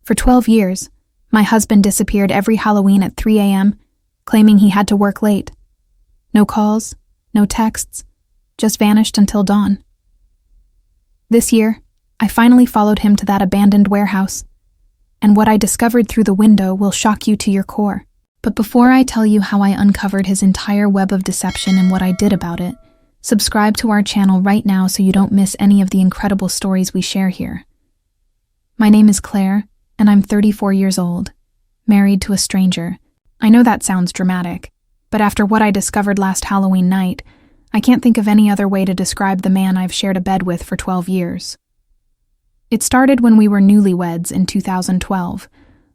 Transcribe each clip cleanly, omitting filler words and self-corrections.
For 12 years, my husband disappeared every Halloween at 3 a.m., claiming he had to work late. No calls, no texts, just vanished until dawn. This year, I finally followed him to that abandoned warehouse, and what I discovered through the window will shock you to your core. But before I tell you how I uncovered his entire web of deception and what I did about it, subscribe to our channel right now so you don't miss any of the incredible stories we share here. My name is Claire, and I'm 34 years old, married to a stranger. I know that sounds dramatic, but after what I discovered last Halloween night, I can't think of any other way to describe the man I've shared a bed with for 12 years. It started when we were newlyweds in 2012,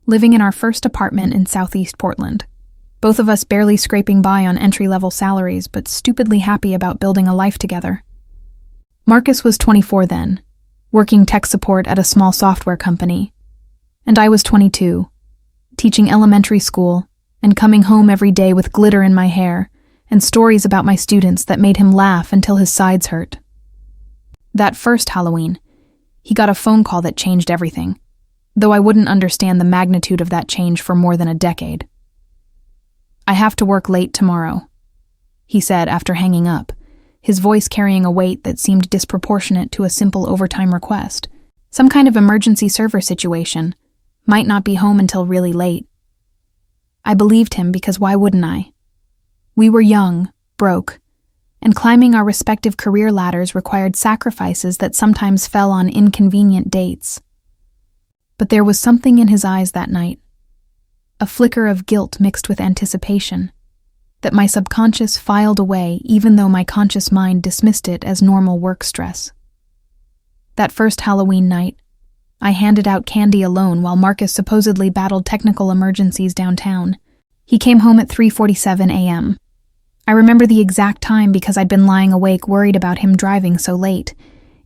living in our first apartment in Southeast Portland. Both of us barely scraping by on entry-level salaries, but stupidly happy about building a life together. Marcus was 24 then, working tech support at a small software company, and I was 22, teaching elementary school and coming home every day with glitter in my hair and stories about my students that made him laugh until his sides hurt. That first Halloween, he got a phone call that changed everything, though I wouldn't understand the magnitude of that change for more than a decade. "I have to work late tomorrow," he said after hanging up, his voice carrying a weight that seemed disproportionate to a simple overtime request. Some kind of emergency server situation. Might not be home until really late. I believed him because why wouldn't I? We were young, broke, and climbing our respective career ladders required sacrifices that sometimes fell on inconvenient dates. But there was something in his eyes that night, a flicker of guilt mixed with anticipation, that my subconscious filed away even though my conscious mind dismissed it as normal work stress. That first Halloween night, I handed out candy alone while Marcus supposedly battled technical emergencies downtown. He came home at 3:47 a.m. I remember the exact time because I'd been lying awake worried about him driving so late,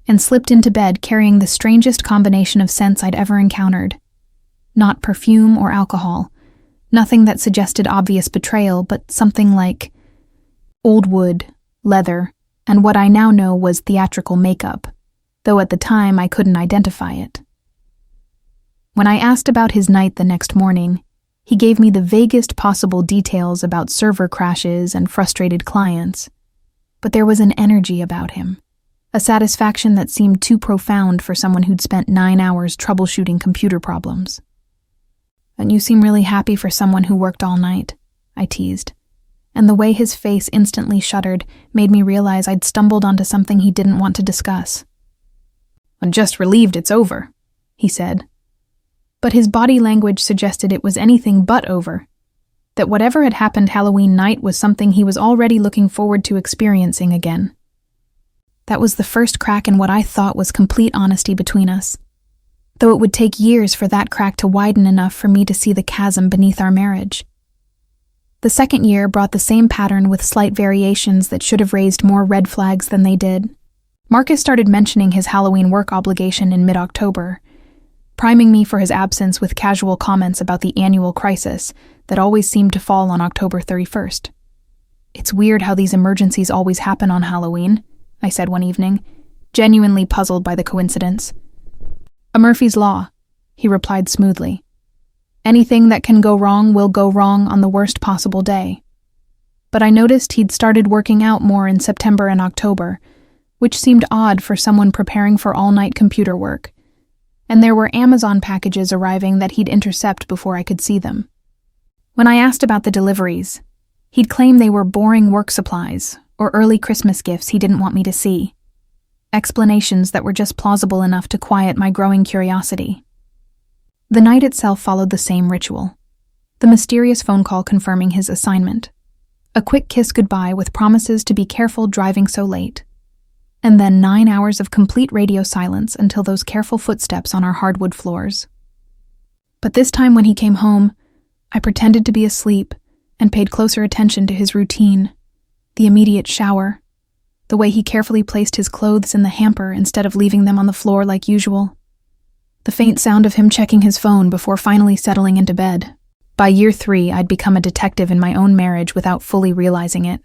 and slipped into bed carrying the strangest combination of scents I'd ever encountered. Not perfume or alcohol, nothing that suggested obvious betrayal, but something like old wood, leather, and what I now know was theatrical makeup, though at the time I couldn't identify it. When I asked about his night the next morning, he gave me the vaguest possible details about server crashes and frustrated clients. But there was an energy about him, a satisfaction that seemed too profound for someone who'd spent 9 hours troubleshooting computer problems. "And you seem really happy for someone who worked all night," I teased, and the way his face instantly shuddered made me realize I'd stumbled onto something he didn't want to discuss. "I'm just relieved it's over," he said. But his body language suggested it was anything but over, that whatever had happened Halloween night was something he was already looking forward to experiencing again. That was the first crack in what I thought was complete honesty between us, though it would take years for that crack to widen enough for me to see the chasm beneath our marriage. The second year brought the same pattern with slight variations that should have raised more red flags than they did. Marcus started mentioning his Halloween work obligation in mid-October, priming me for his absence with casual comments about the annual crisis that always seemed to fall on October 31st. "It's weird how these emergencies always happen on Halloween," I said one evening, genuinely puzzled by the coincidence. "A Murphy's Law," he replied smoothly. "Anything that can go wrong will go wrong on the worst possible day." But I noticed he'd started working out more in September and October, which seemed odd for someone preparing for all-night computer work. And there were Amazon packages arriving that he'd intercept before I could see them. When I asked about the deliveries, he'd claim they were boring work supplies or early Christmas gifts he didn't want me to see. Explanations that were just plausible enough to quiet my growing curiosity. The night itself followed the same ritual. The mysterious phone call confirming his assignment. A quick kiss goodbye with promises to be careful driving so late. And then 9 hours of complete radio silence until those careful footsteps on our hardwood floors. But this time when he came home, I pretended to be asleep and paid closer attention to his routine, the immediate shower, the way he carefully placed his clothes in the hamper instead of leaving them on the floor like usual, the faint sound of him checking his phone before finally settling into bed. By year 3, I'd become a detective in my own marriage without fully realizing it.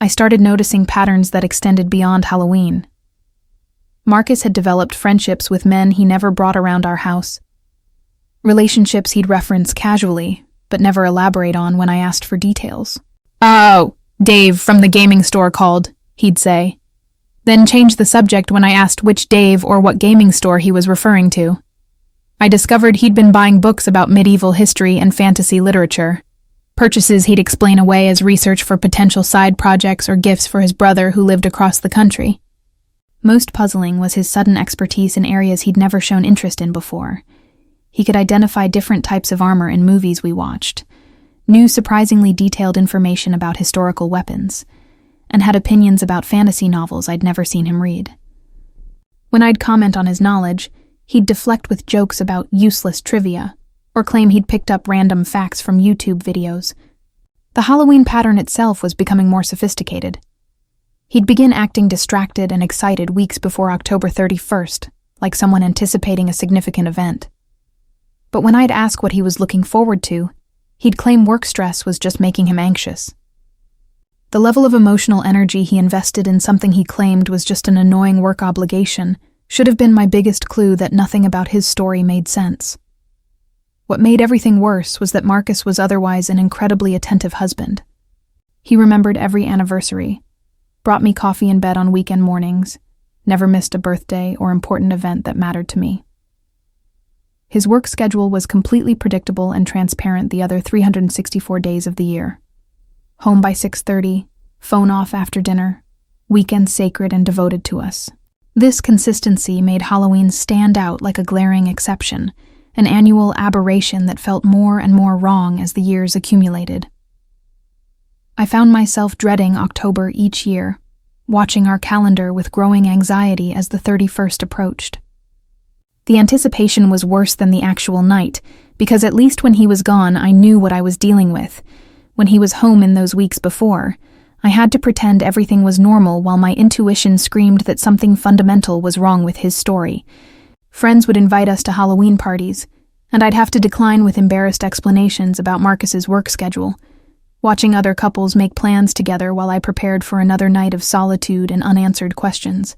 I started noticing patterns that extended beyond Halloween. Marcus had developed friendships with men he never brought around our house, Relationships he'd reference casually, but never elaborate on when I asked for details. "Oh, Dave from the gaming store called," he'd say. Then change the subject when I asked which Dave or what gaming store he was referring to. I discovered he'd been buying books about medieval history and fantasy literature. Purchases he'd explain away as research for potential side projects or gifts for his brother who lived across the country. Most puzzling was his sudden expertise in areas he'd never shown interest in before. He could identify different types of armor in movies we watched, knew surprisingly detailed information about historical weapons, and had opinions about fantasy novels I'd never seen him read. When I'd comment on his knowledge, he'd deflect with jokes about useless trivia, or claim he'd picked up random facts from YouTube videos. The Halloween pattern itself was becoming more sophisticated. He'd begin acting distracted and excited weeks before October 31st, like someone anticipating a significant event. But when I'd ask what he was looking forward to, he'd claim work stress was just making him anxious. The level of emotional energy he invested in something he claimed was just an annoying work obligation should have been my biggest clue that nothing about his story made sense. What made everything worse was that Marcus was otherwise an incredibly attentive husband. He remembered every anniversary, brought me coffee in bed on weekend mornings, never missed a birthday or important event that mattered to me. His work schedule was completely predictable and transparent the other 364 days of the year. Home by 6:30, phone off after dinner, weekends sacred and devoted to us. This consistency made Halloween stand out like a glaring exception, an annual aberration that felt more and more wrong as the years accumulated. I found myself dreading October each year, watching our calendar with growing anxiety as the 31st approached. The anticipation was worse than the actual night, because at least when he was gone, I knew what I was dealing with. When he was home in those weeks before, I had to pretend everything was normal while my intuition screamed that something fundamental was wrong with his story. Friends would invite us to Halloween parties, and I'd have to decline with embarrassed explanations about Marcus's work schedule, watching other couples make plans together while I prepared for another night of solitude and unanswered questions.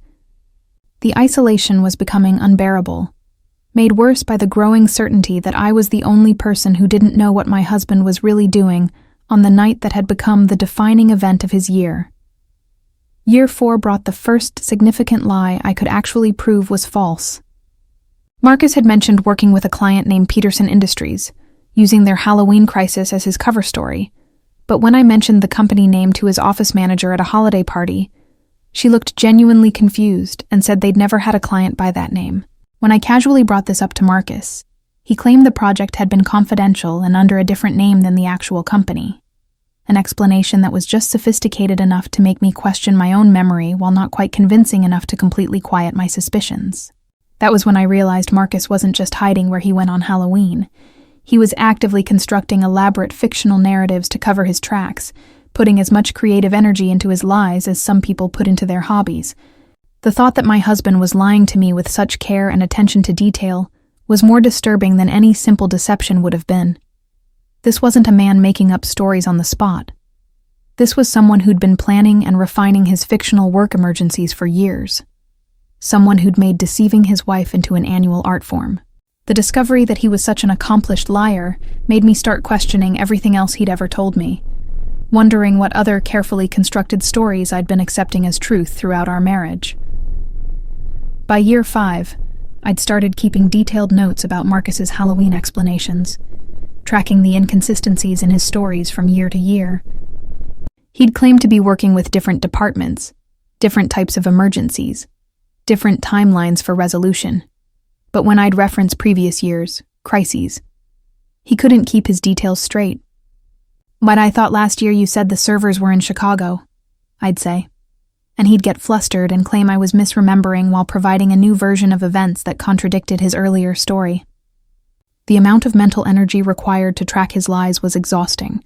The isolation was becoming unbearable, made worse by the growing certainty that I was the only person who didn't know what my husband was really doing on the night that had become the defining event of his year. Year 4 brought the first significant lie I could actually prove was false. Marcus had mentioned working with a client named Peterson Industries, using their Halloween crisis as his cover story, but when I mentioned the company name to his office manager at a holiday party, she looked genuinely confused and said they'd never had a client by that name. When I casually brought this up to Marcus, he claimed the project had been confidential and under a different name than the actual company, an explanation that was just sophisticated enough to make me question my own memory while not quite convincing enough to completely quiet my suspicions. That was when I realized Marcus wasn't just hiding where he went on Halloween. He was actively constructing elaborate fictional narratives to cover his tracks, putting as much creative energy into his lies as some people put into their hobbies. The thought that my husband was lying to me with such care and attention to detail was more disturbing than any simple deception would have been. This wasn't a man making up stories on the spot. This was someone who'd been planning and refining his fictional work emergencies for years. Someone who'd made deceiving his wife into an annual art form. The discovery that he was such an accomplished liar made me start questioning everything else he'd ever told me, wondering what other carefully constructed stories I'd been accepting as truth throughout our marriage. By year 5, I'd started keeping detailed notes about Marcus's Halloween explanations, tracking the inconsistencies in his stories from year to year. He'd claimed to be working with different departments, different types of emergencies, different timelines for resolution. But when I'd reference previous years, crises, he couldn't keep his details straight. "But I thought last year you said the servers were in Chicago," I'd say. And he'd get flustered and claim I was misremembering while providing a new version of events that contradicted his earlier story. The amount of mental energy required to track his lies was exhausting,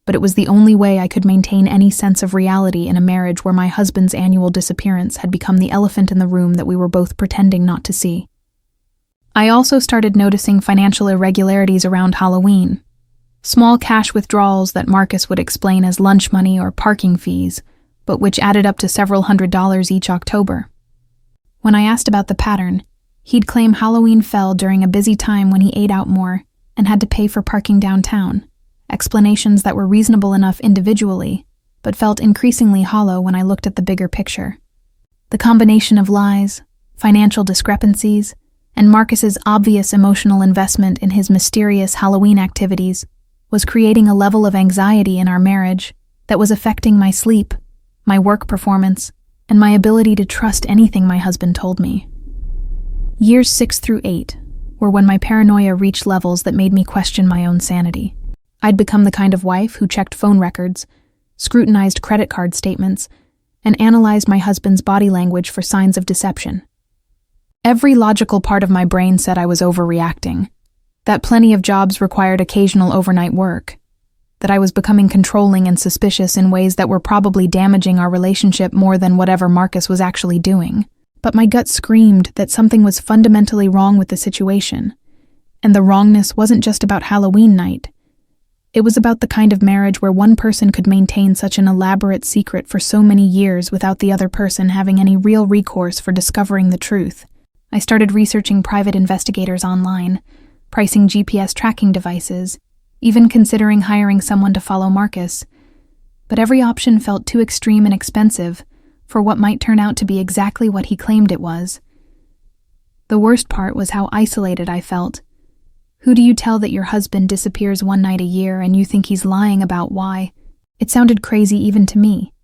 but it was the only way I could maintain any sense of reality in a marriage where my husband's annual disappearance had become the elephant in the room that we were both pretending not to see. I also started noticing financial irregularities around Halloween, small cash withdrawals that Marcus would explain as lunch money or parking fees, but which added up to several $100s each October. When I asked about the pattern, He'd claim Halloween fell during a busy time when he ate out more and had to pay for parking downtown, explanations that were reasonable enough individually, but felt increasingly hollow when I looked at the bigger picture. The combination of lies, financial discrepancies, and Marcus's obvious emotional investment in his mysterious Halloween activities was creating a level of anxiety in our marriage that was affecting my sleep, my work performance, and my ability to trust anything my husband told me. Years 6 through 8 were when my paranoia reached levels that made me question my own sanity. I'd become the kind of wife who checked phone records, scrutinized credit card statements, and analyzed my husband's body language for signs of deception. Every logical part of my brain said I was overreacting, that plenty of jobs required occasional overnight work, that I was becoming controlling and suspicious in ways that were probably damaging our relationship more than whatever Marcus was actually doing. But my gut screamed that something was fundamentally wrong with the situation, and the wrongness wasn't just about Halloween night. It was about the kind of marriage where one person could maintain such an elaborate secret for so many years without the other person having any real recourse for discovering the truth. I started researching private investigators online, pricing GPS tracking devices, even considering hiring someone to follow Marcus. But every option felt too extreme and expensive for what might turn out to be exactly what he claimed it was. The worst part was how isolated I felt. Who do you tell that your husband disappears one night a year and you think he's lying about why? It sounded crazy even to me.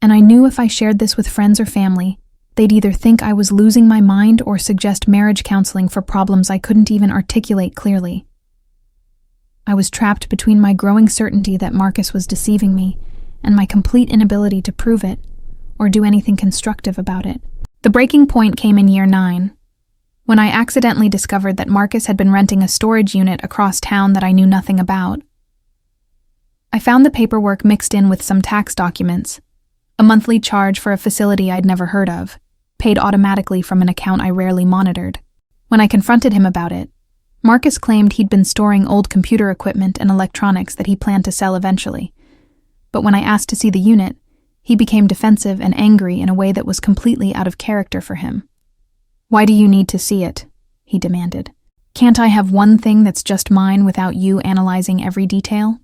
And I knew if I shared this with friends or family, they'd either think I was losing my mind or suggest marriage counseling for problems I couldn't even articulate clearly. I was trapped between my growing certainty that Marcus was deceiving me and my complete inability to prove it or do anything constructive about it. The breaking point came in year 9, when I accidentally discovered that Marcus had been renting a storage unit across town that I knew nothing about. I found the paperwork mixed in with some tax documents, a monthly charge for a facility I'd never heard of, paid automatically from an account I rarely monitored. When I confronted him about it, Marcus claimed he'd been storing old computer equipment and electronics that he planned to sell eventually. But when I asked to see the unit, he became defensive and angry in a way that was completely out of character for him. "Why do you need to see it?" he demanded. "Can't I have one thing that's just mine without you analyzing every detail?"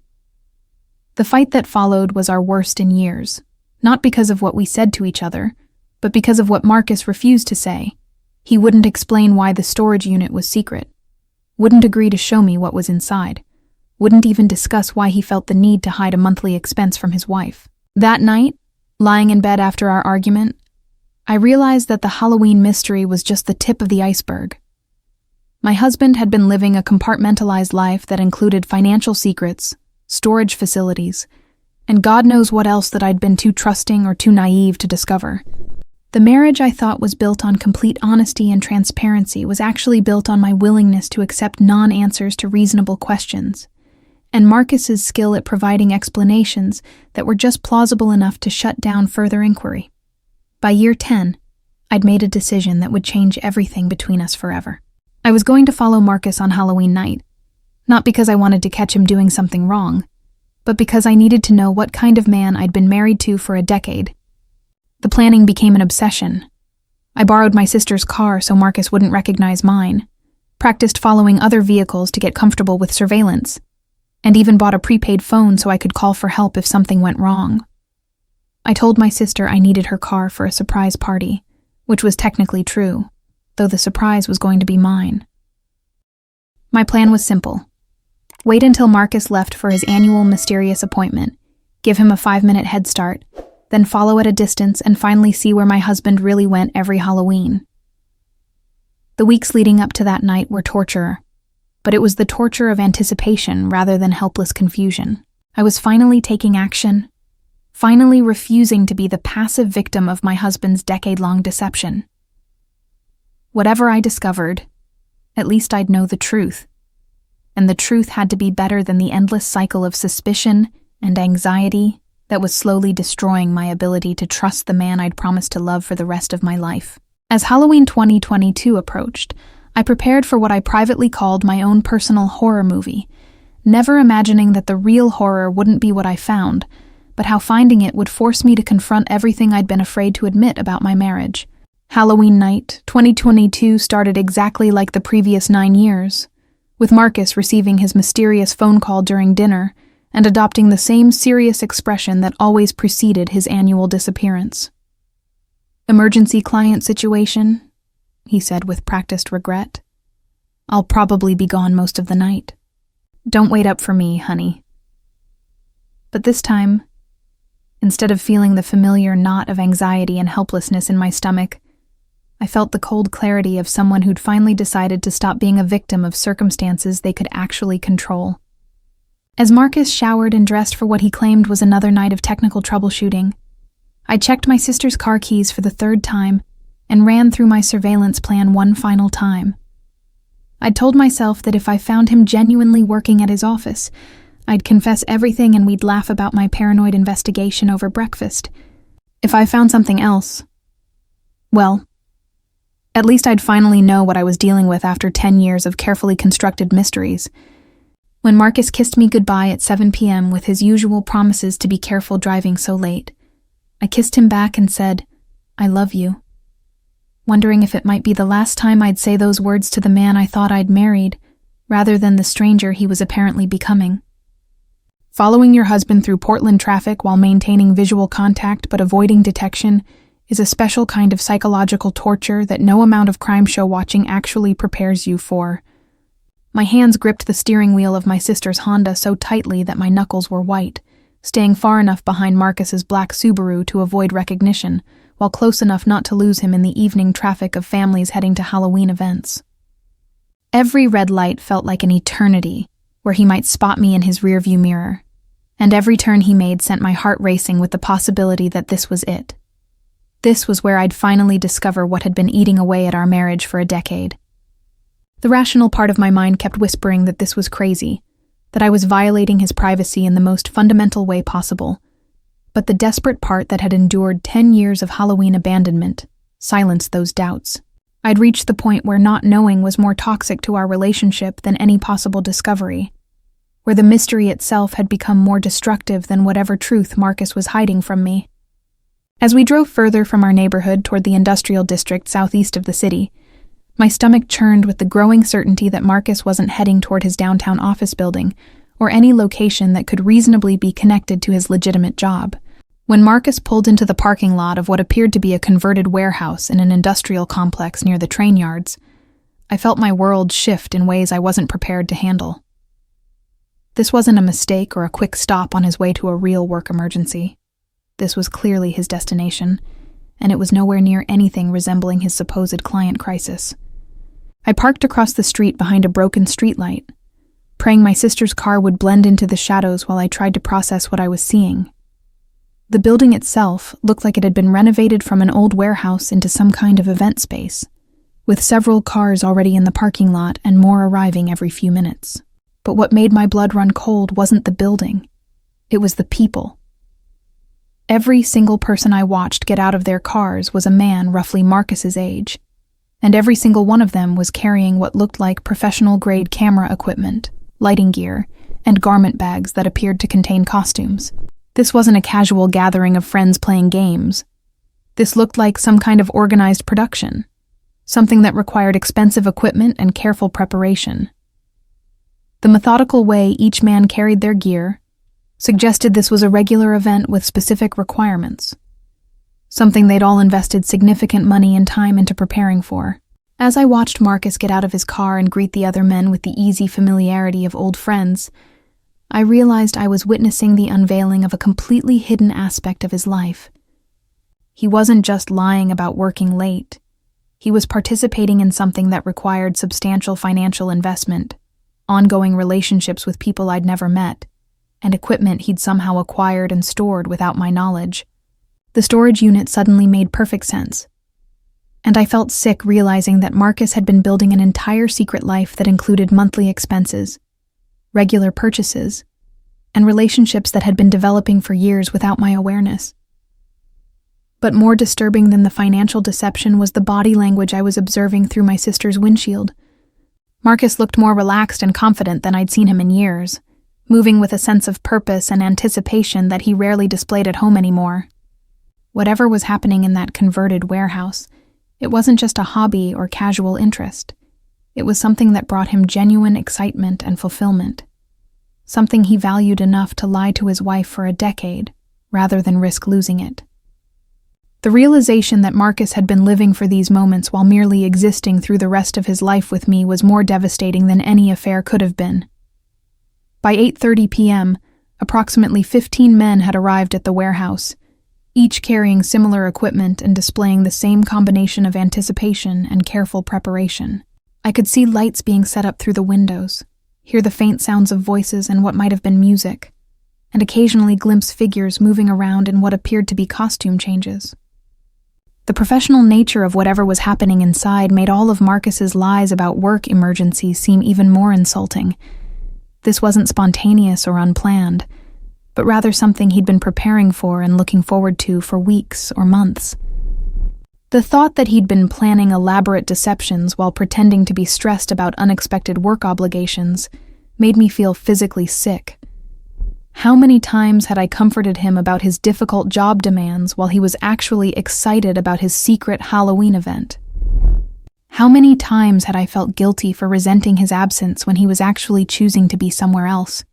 The fight that followed was our worst in years, not because of what we said to each other, but because of what Marcus refused to say. He wouldn't explain why the storage unit was secret, wouldn't agree to show me what was inside, wouldn't even discuss why he felt the need to hide a monthly expense from his wife. That night, lying in bed after our argument, I realized that the Halloween mystery was just the tip of the iceberg. My husband had been living a compartmentalized life that included financial secrets, storage facilities, and God knows what else that I'd been too trusting or too naive to discover. The marriage I thought was built on complete honesty and transparency was actually built on my willingness to accept non-answers to reasonable questions, and Marcus's skill at providing explanations that were just plausible enough to shut down further inquiry. By year 10, I'd made a decision that would change everything between us forever. I was going to follow Marcus on Halloween night, not because I wanted to catch him doing something wrong, but because I needed to know what kind of man I'd been married to for a decade. The planning became an obsession. I borrowed my sister's car so Marcus wouldn't recognize mine, practiced following other vehicles to get comfortable with surveillance, and even bought a prepaid phone so I could call for help if something went wrong. I told my sister I needed her car for a surprise party, which was technically true, though the surprise was going to be mine. My plan was simple. Wait until Marcus left for his annual mysterious appointment, give him a 5-minute head start, then follow at a distance and finally see where my husband really went every Halloween. The weeks leading up to that night were torture, but it was the torture of anticipation rather than helpless confusion. I was finally taking action, finally refusing to be the passive victim of my husband's decade-long deception. Whatever I discovered, at least I'd know the truth, and the truth had to be better than the endless cycle of suspicion and anxiety that was slowly destroying my ability to trust the man I'd promised to love for the rest of my life. As Halloween 2022 approached, I prepared for what I privately called my own personal horror movie, never imagining that the real horror wouldn't be what I found, but how finding it would force me to confront everything I'd been afraid to admit about my marriage. Halloween night, 2022, started exactly like the previous 9 years, with Marcus receiving his mysterious phone call during dinner and adopting the same serious expression that always preceded his annual disappearance. "Emergency client situation," he said with practiced regret. "I'll probably be gone most of the night. Don't wait up for me, honey." But this time, instead of feeling the familiar knot of anxiety and helplessness in my stomach, I felt the cold clarity of someone who'd finally decided to stop being a victim of circumstances they could actually control. As Marcus showered and dressed for what he claimed was another night of technical troubleshooting, I checked my sister's car keys for the 3rd time and ran through my surveillance plan one final time. I'd told myself that if I found him genuinely working at his office, I'd confess everything and we'd laugh about my paranoid investigation over breakfast. If I found something else, well, at least I'd finally know what I was dealing with after 10 years of carefully constructed mysteries. When Marcus kissed me goodbye at 7 p.m. with his usual promises to be careful driving so late, I kissed him back and said, "I love you," wondering if it might be the last time I'd say those words to the man I thought I'd married, rather than the stranger he was apparently becoming. Following your husband through Portland traffic while maintaining visual contact but avoiding detection is a special kind of psychological torture that no amount of crime show watching actually prepares you for. My hands gripped the steering wheel of my sister's Honda so tightly that my knuckles were white, staying far enough behind Marcus's black Subaru to avoid recognition, while close enough not to lose him in the evening traffic of families heading to Halloween events. Every red light felt like an eternity, where he might spot me in his rearview mirror, and every turn he made sent my heart racing with the possibility that this was it. This was where I'd finally discover what had been eating away at our marriage for a decade. The rational part of my mind kept whispering that this was crazy, that I was violating his privacy in the most fundamental way possible. But the desperate part that had endured 10 years of Halloween abandonment silenced those doubts. I'd reached the point where not knowing was more toxic to our relationship than any possible discovery, where the mystery itself had become more destructive than whatever truth Marcus was hiding from me. As we drove further from our neighborhood toward the industrial district southeast of the city, my stomach churned with the growing certainty that Marcus wasn't heading toward his downtown office building or any location that could reasonably be connected to his legitimate job. When Marcus pulled into the parking lot of what appeared to be a converted warehouse in an industrial complex near the train yards, I felt my world shift in ways I wasn't prepared to handle. This wasn't a mistake or a quick stop on his way to a real work emergency. This was clearly his destination, and it was nowhere near anything resembling his supposed client crisis. I parked across the street behind a broken streetlight, praying my sister's car would blend into the shadows while I tried to process what I was seeing. The building itself looked like it had been renovated from an old warehouse into some kind of event space, with several cars already in the parking lot and more arriving every few minutes. But what made my blood run cold wasn't the building. It was the people. Every single person I watched get out of their cars was a man roughly Marcus's age, and every single one of them was carrying what looked like professional-grade camera equipment, lighting gear, and garment bags that appeared to contain costumes. This wasn't a casual gathering of friends playing games. This looked like some kind of organized production, something that required expensive equipment and careful preparation. The methodical way each man carried their gear suggested this was a regular event with specific requirements, something they'd all invested significant money and time into preparing for. As I watched Marcus get out of his car and greet the other men with the easy familiarity of old friends, I realized I was witnessing the unveiling of a completely hidden aspect of his life. He wasn't just lying about working late. He was participating in something that required substantial financial investment, ongoing relationships with people I'd never met, and equipment he'd somehow acquired and stored without my knowledge. The storage unit suddenly made perfect sense, and I felt sick realizing that Marcus had been building an entire secret life that included monthly expenses, regular purchases, and relationships that had been developing for years without my awareness. But more disturbing than the financial deception was the body language I was observing through my sister's windshield. Marcus looked more relaxed and confident than I'd seen him in years, moving with a sense of purpose and anticipation that he rarely displayed at home anymore. Whatever was happening in that converted warehouse, It wasn't just a hobby or casual interest. It was something that brought him genuine excitement and fulfillment. Something he valued enough to lie to his wife for a decade, rather than risk losing it. The realization that Marcus had been living for these moments while merely existing through the rest of his life with me was more devastating than any affair could have been. By 8:30 p.m., approximately 15 men had arrived at the warehouse, each carrying similar equipment and displaying the same combination of anticipation and careful preparation. I could see lights being set up through the windows, hear the faint sounds of voices and what might have been music, and occasionally glimpse figures moving around in what appeared to be costume changes. The professional nature of whatever was happening inside made all of Marcus's lies about work emergencies seem even more insulting. This wasn't spontaneous or unplanned, but rather something he'd been preparing for and looking forward to for weeks or months. The thought that he'd been planning elaborate deceptions while pretending to be stressed about unexpected work obligations made me feel physically sick. How many times had I comforted him about his difficult job demands while he was actually excited about his secret Halloween event? How many times had I felt guilty for resenting his absence when he was actually choosing to be somewhere else,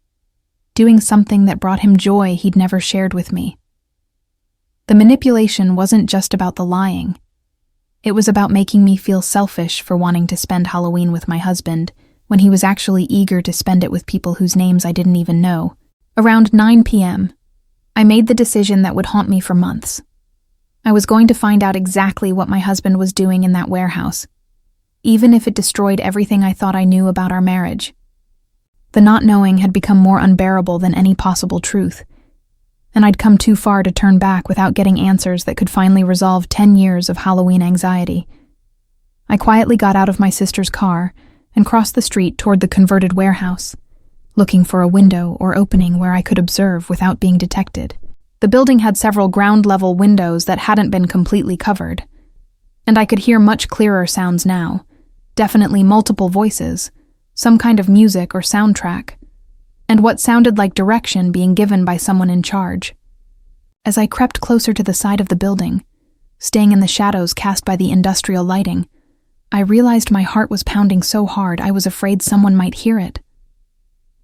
doing something that brought him joy he'd never shared with me? The manipulation wasn't just about the lying. It was about making me feel selfish for wanting to spend Halloween with my husband when he was actually eager to spend it with people whose names I didn't even know. Around 9 p.m., I made the decision that would haunt me for months. I was going to find out exactly what my husband was doing in that warehouse, even if it destroyed everything I thought I knew about our marriage. The not knowing had become more unbearable than any possible truth, and I'd come too far to turn back without getting answers that could finally resolve 10 years of Halloween anxiety. I quietly got out of my sister's car and crossed the street toward the converted warehouse, looking for a window or opening where I could observe without being detected. The building had several ground-level windows that hadn't been completely covered, and I could hear much clearer sounds now, definitely multiple voices, some kind of music or soundtrack, and what sounded like direction being given by someone in charge. As I crept closer to the side of the building, staying in the shadows cast by the industrial lighting, I realized my heart was pounding so hard I was afraid someone might hear it.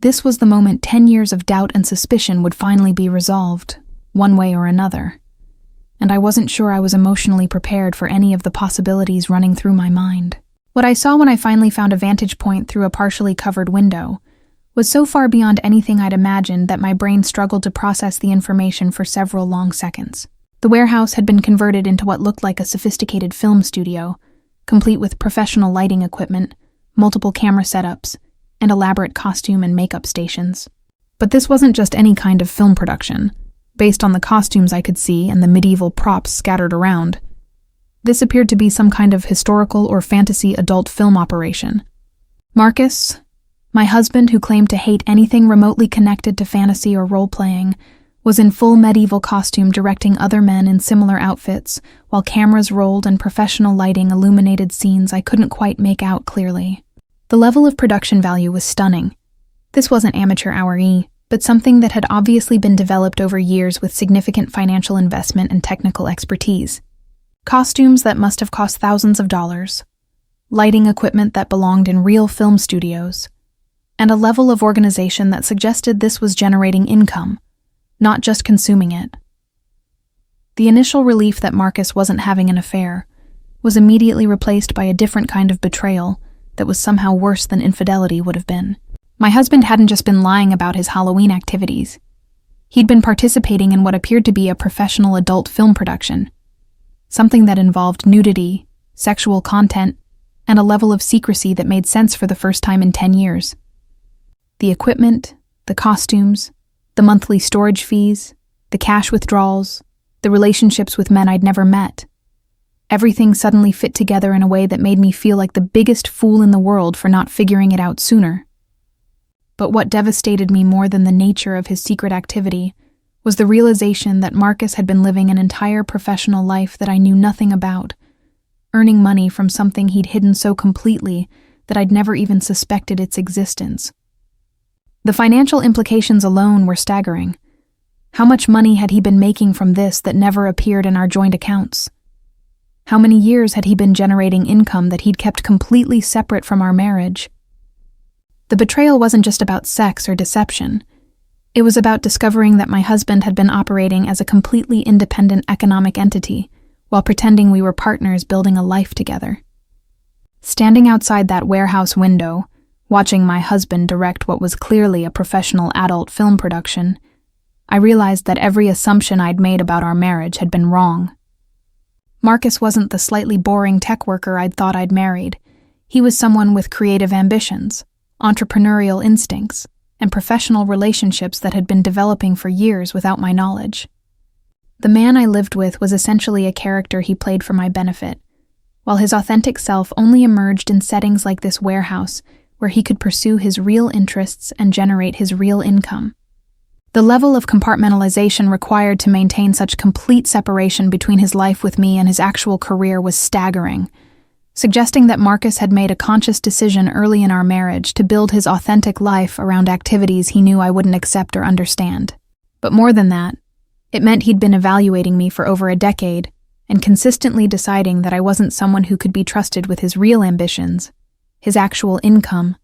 This was the moment 10 years of doubt and suspicion would finally be resolved, one way or another, and I wasn't sure I was emotionally prepared for any of the possibilities running through my mind. What I saw when I finally found a vantage point through a partially covered window was so far beyond anything I'd imagined that my brain struggled to process the information for several long seconds. The warehouse had been converted into what looked like a sophisticated film studio, complete with professional lighting equipment, multiple camera setups, and elaborate costume and makeup stations. But this wasn't just any kind of film production. Based on the costumes I could see and the medieval props scattered around, this appeared to be some kind of historical or fantasy adult film operation. Marcus, my husband who claimed to hate anything remotely connected to fantasy or role-playing, was in full medieval costume directing other men in similar outfits, while cameras rolled and professional lighting illuminated scenes I couldn't quite make out clearly. The level of production value was stunning. This wasn't amateur hour-y, but something that had obviously been developed over years with significant financial investment and technical expertise. Costumes that must have cost thousands of dollars, lighting equipment that belonged in real film studios, and a level of organization that suggested this was generating income, not just consuming it. The initial relief that Marcus wasn't having an affair was immediately replaced by a different kind of betrayal that was somehow worse than infidelity would have been. My husband hadn't just been lying about his Halloween activities. He'd been participating in what appeared to be a professional adult film production, something that involved nudity, sexual content, and a level of secrecy that made sense for the first time in 10 years. The equipment, the costumes, the monthly storage fees, the cash withdrawals, the relationships with men I'd never met. Everything suddenly fit together in a way that made me feel like the biggest fool in the world for not figuring it out sooner. But what devastated me more than the nature of his secret activity was the realization that Marcus had been living an entire professional life that I knew nothing about, earning money from something he'd hidden so completely that I'd never even suspected its existence. The financial implications alone were staggering. How much money had he been making from this that never appeared in our joint accounts? How many years had he been generating income that he'd kept completely separate from our marriage? The betrayal wasn't just about sex or deception. It was about discovering that my husband had been operating as a completely independent economic entity while pretending we were partners building a life together. Standing outside that warehouse window, watching my husband direct what was clearly a professional adult film production, I realized that every assumption I'd made about our marriage had been wrong. Marcus wasn't the slightly boring tech worker I'd thought I'd married. He was someone with creative ambitions, entrepreneurial instincts, and professional relationships that had been developing for years without my knowledge. The man I lived with was essentially a character he played for my benefit, while his authentic self only emerged in settings like this warehouse where he could pursue his real interests and generate his real income. The level of compartmentalization required to maintain such complete separation between his life with me and his actual career was staggering, suggesting that Marcus had made a conscious decision early in our marriage to build his authentic life around activities he knew I wouldn't accept or understand. But more than that, it meant he'd been evaluating me for over a decade and consistently deciding that I wasn't someone who could be trusted with his real ambitions, his actual income,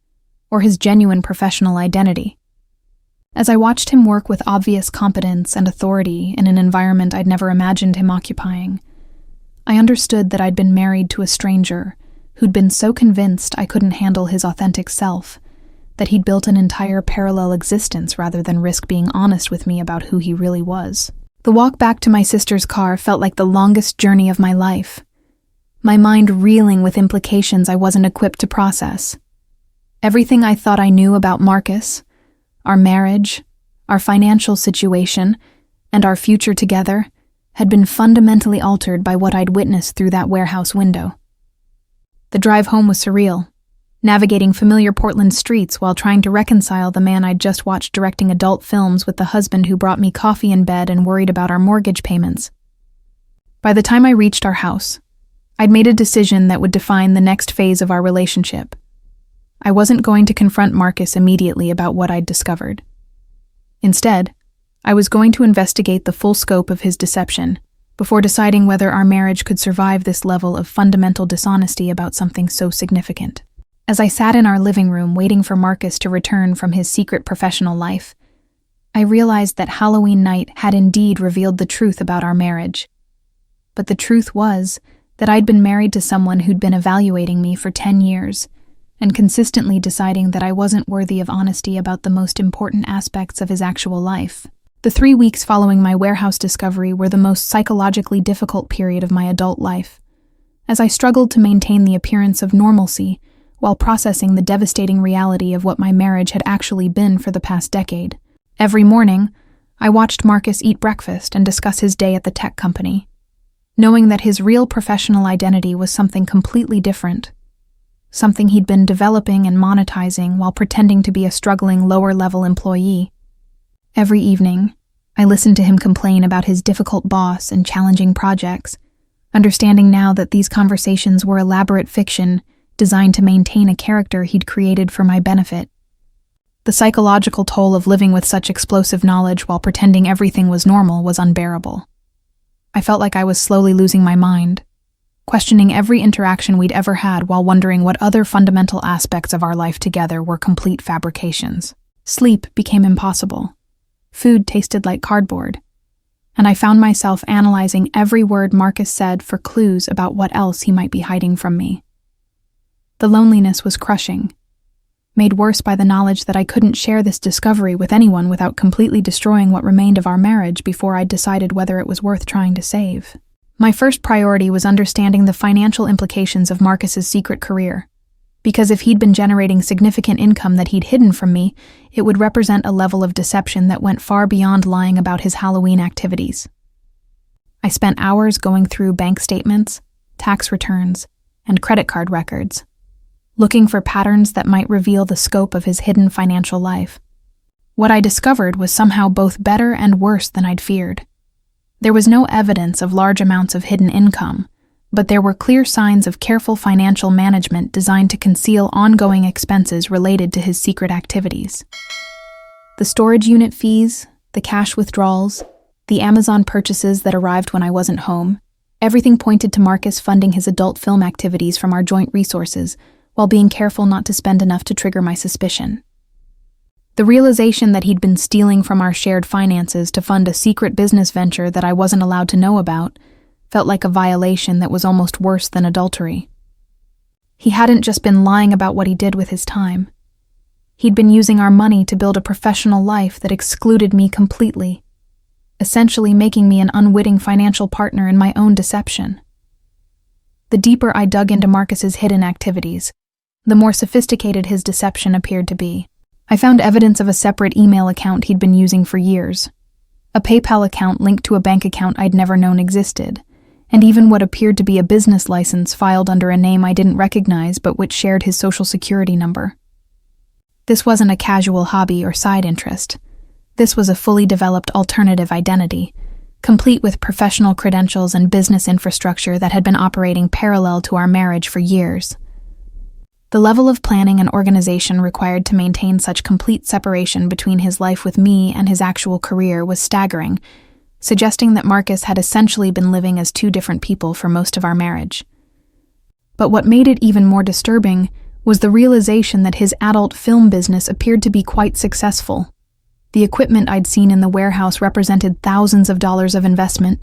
or his genuine professional identity. As I watched him work with obvious competence and authority in an environment I'd never imagined him occupying, I understood that I'd been married to a stranger who'd been so convinced I couldn't handle his authentic self that he'd built an entire parallel existence rather than risk being honest with me about who he really was. The walk back to my sister's car felt like the longest journey of my life, my mind reeling with implications I wasn't equipped to process. Everything I thought I knew about Marcus, our marriage, our financial situation, and our future together had been fundamentally altered by what I'd witnessed through that warehouse window. The drive home was surreal, navigating familiar Portland streets while trying to reconcile the man I'd just watched directing adult films with the husband who brought me coffee in bed and worried about our mortgage payments. By the time I reached our house, I'd made a decision that would define the next phase of our relationship. I wasn't going to confront Marcus immediately about what I'd discovered. Instead, I was going to investigate the full scope of his deception before deciding whether our marriage could survive this level of fundamental dishonesty about something so significant. As I sat in our living room waiting for Marcus to return from his secret professional life, I realized that Halloween night had indeed revealed the truth about our marriage. But the truth was that I'd been married to someone who'd been evaluating me for 10 years and consistently deciding that I wasn't worthy of honesty about the most important aspects of his actual life. The 3 weeks following my warehouse discovery were the most psychologically difficult period of my adult life, as I struggled to maintain the appearance of normalcy while processing the devastating reality of what my marriage had actually been for the past decade. Every morning, I watched Marcus eat breakfast and discuss his day at the tech company, knowing that his real professional identity was something completely different, something he'd been developing and monetizing while pretending to be a struggling lower-level employee. Every evening, I listened to him complain about his difficult boss and challenging projects, understanding now that these conversations were elaborate fiction designed to maintain a character he'd created for my benefit. The psychological toll of living with such explosive knowledge while pretending everything was normal was unbearable. I felt like I was slowly losing my mind, questioning every interaction we'd ever had while wondering what other fundamental aspects of our life together were complete fabrications. Sleep became impossible. Food tasted like cardboard, and I found myself analyzing every word Marcus said for clues about what else he might be hiding from me. The loneliness was crushing, made worse by the knowledge that I couldn't share this discovery with anyone without completely destroying what remained of our marriage before I'd decided whether it was worth trying to save. My first priority was understanding the financial implications of Marcus's secret career, because if he'd been generating significant income that he'd hidden from me, it would represent a level of deception that went far beyond lying about his Halloween activities. I spent hours going through bank statements, tax returns, and credit card records, looking for patterns that might reveal the scope of his hidden financial life. What I discovered was somehow both better and worse than I'd feared. There was no evidence of large amounts of hidden income, but there were clear signs of careful financial management designed to conceal ongoing expenses related to his secret activities. The storage unit fees, the cash withdrawals, the Amazon purchases that arrived when I wasn't home, Everything pointed to Marcus funding his adult film activities from our joint resources, while being careful not to spend enough to trigger my suspicion. The realization that he'd been stealing from our shared finances to fund a secret business venture that I wasn't allowed to know about felt like a violation that was almost worse than adultery. He hadn't just been lying about what he did with his time. He'd been using our money to build a professional life that excluded me completely, essentially making me an unwitting financial partner in my own deception. The deeper I dug into Marcus's hidden activities, the more sophisticated his deception appeared to be. I found evidence of a separate email account he'd been using for years, a PayPal account linked to a bank account I'd never known existed, and even what appeared to be a business license filed under a name I didn't recognize but which shared his social security number. This wasn't a casual hobby or side interest. This was a fully developed alternative identity, complete with professional credentials and business infrastructure that had been operating parallel to our marriage for years. The level of planning and organization required to maintain such complete separation between his life with me and his actual career was staggering, suggesting that Marcus had essentially been living as two different people for most of our marriage. But what made it even more disturbing was the realization that his adult film business appeared to be quite successful. The equipment I'd seen in the warehouse represented thousands of dollars of investment,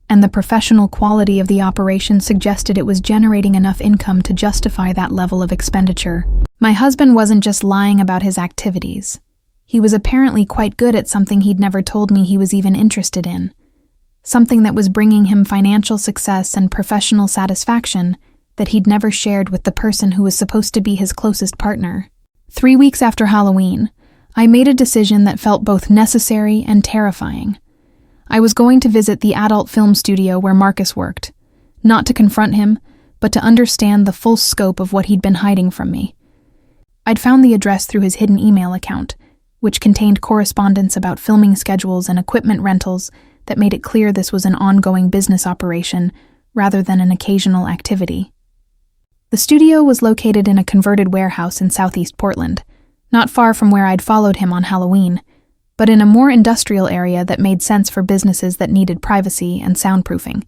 and the professional quality of the operation suggested it was generating enough income to justify that level of expenditure. My husband wasn't just lying about his activities. He was apparently quite good at something he'd never told me he was even interested in, something that was bringing him financial success and professional satisfaction that he'd never shared with the person who was supposed to be his closest partner. 3 weeks after Halloween, I made a decision that felt both necessary and terrifying. I was going to visit the adult film studio where Marcus worked, not to confront him, but to understand the full scope of what he'd been hiding from me. I'd found the address through his hidden email account, which contained correspondence about filming schedules and equipment rentals that made it clear this was an ongoing business operation rather than an occasional activity. The studio was located in a converted warehouse in southeast Portland, not far from where I'd followed him on Halloween, but in a more industrial area that made sense for businesses that needed privacy and soundproofing.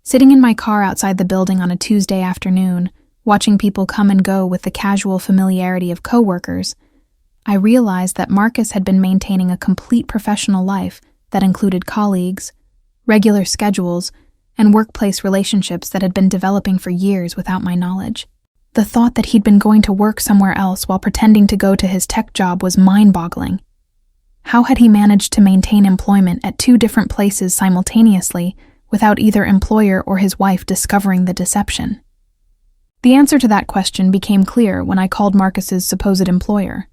Sitting in my car outside the building on a Tuesday afternoon, watching people come and go with the casual familiarity of coworkers, I realized that Marcus had been maintaining a complete professional life that included colleagues, regular schedules, and workplace relationships that had been developing for years without my knowledge. The thought that he'd been going to work somewhere else while pretending to go to his tech job was mind-boggling. How had he managed to maintain employment at 2 different places simultaneously without either employer or his wife discovering the deception? The answer to that question became clear when I called Marcus's supposed employer,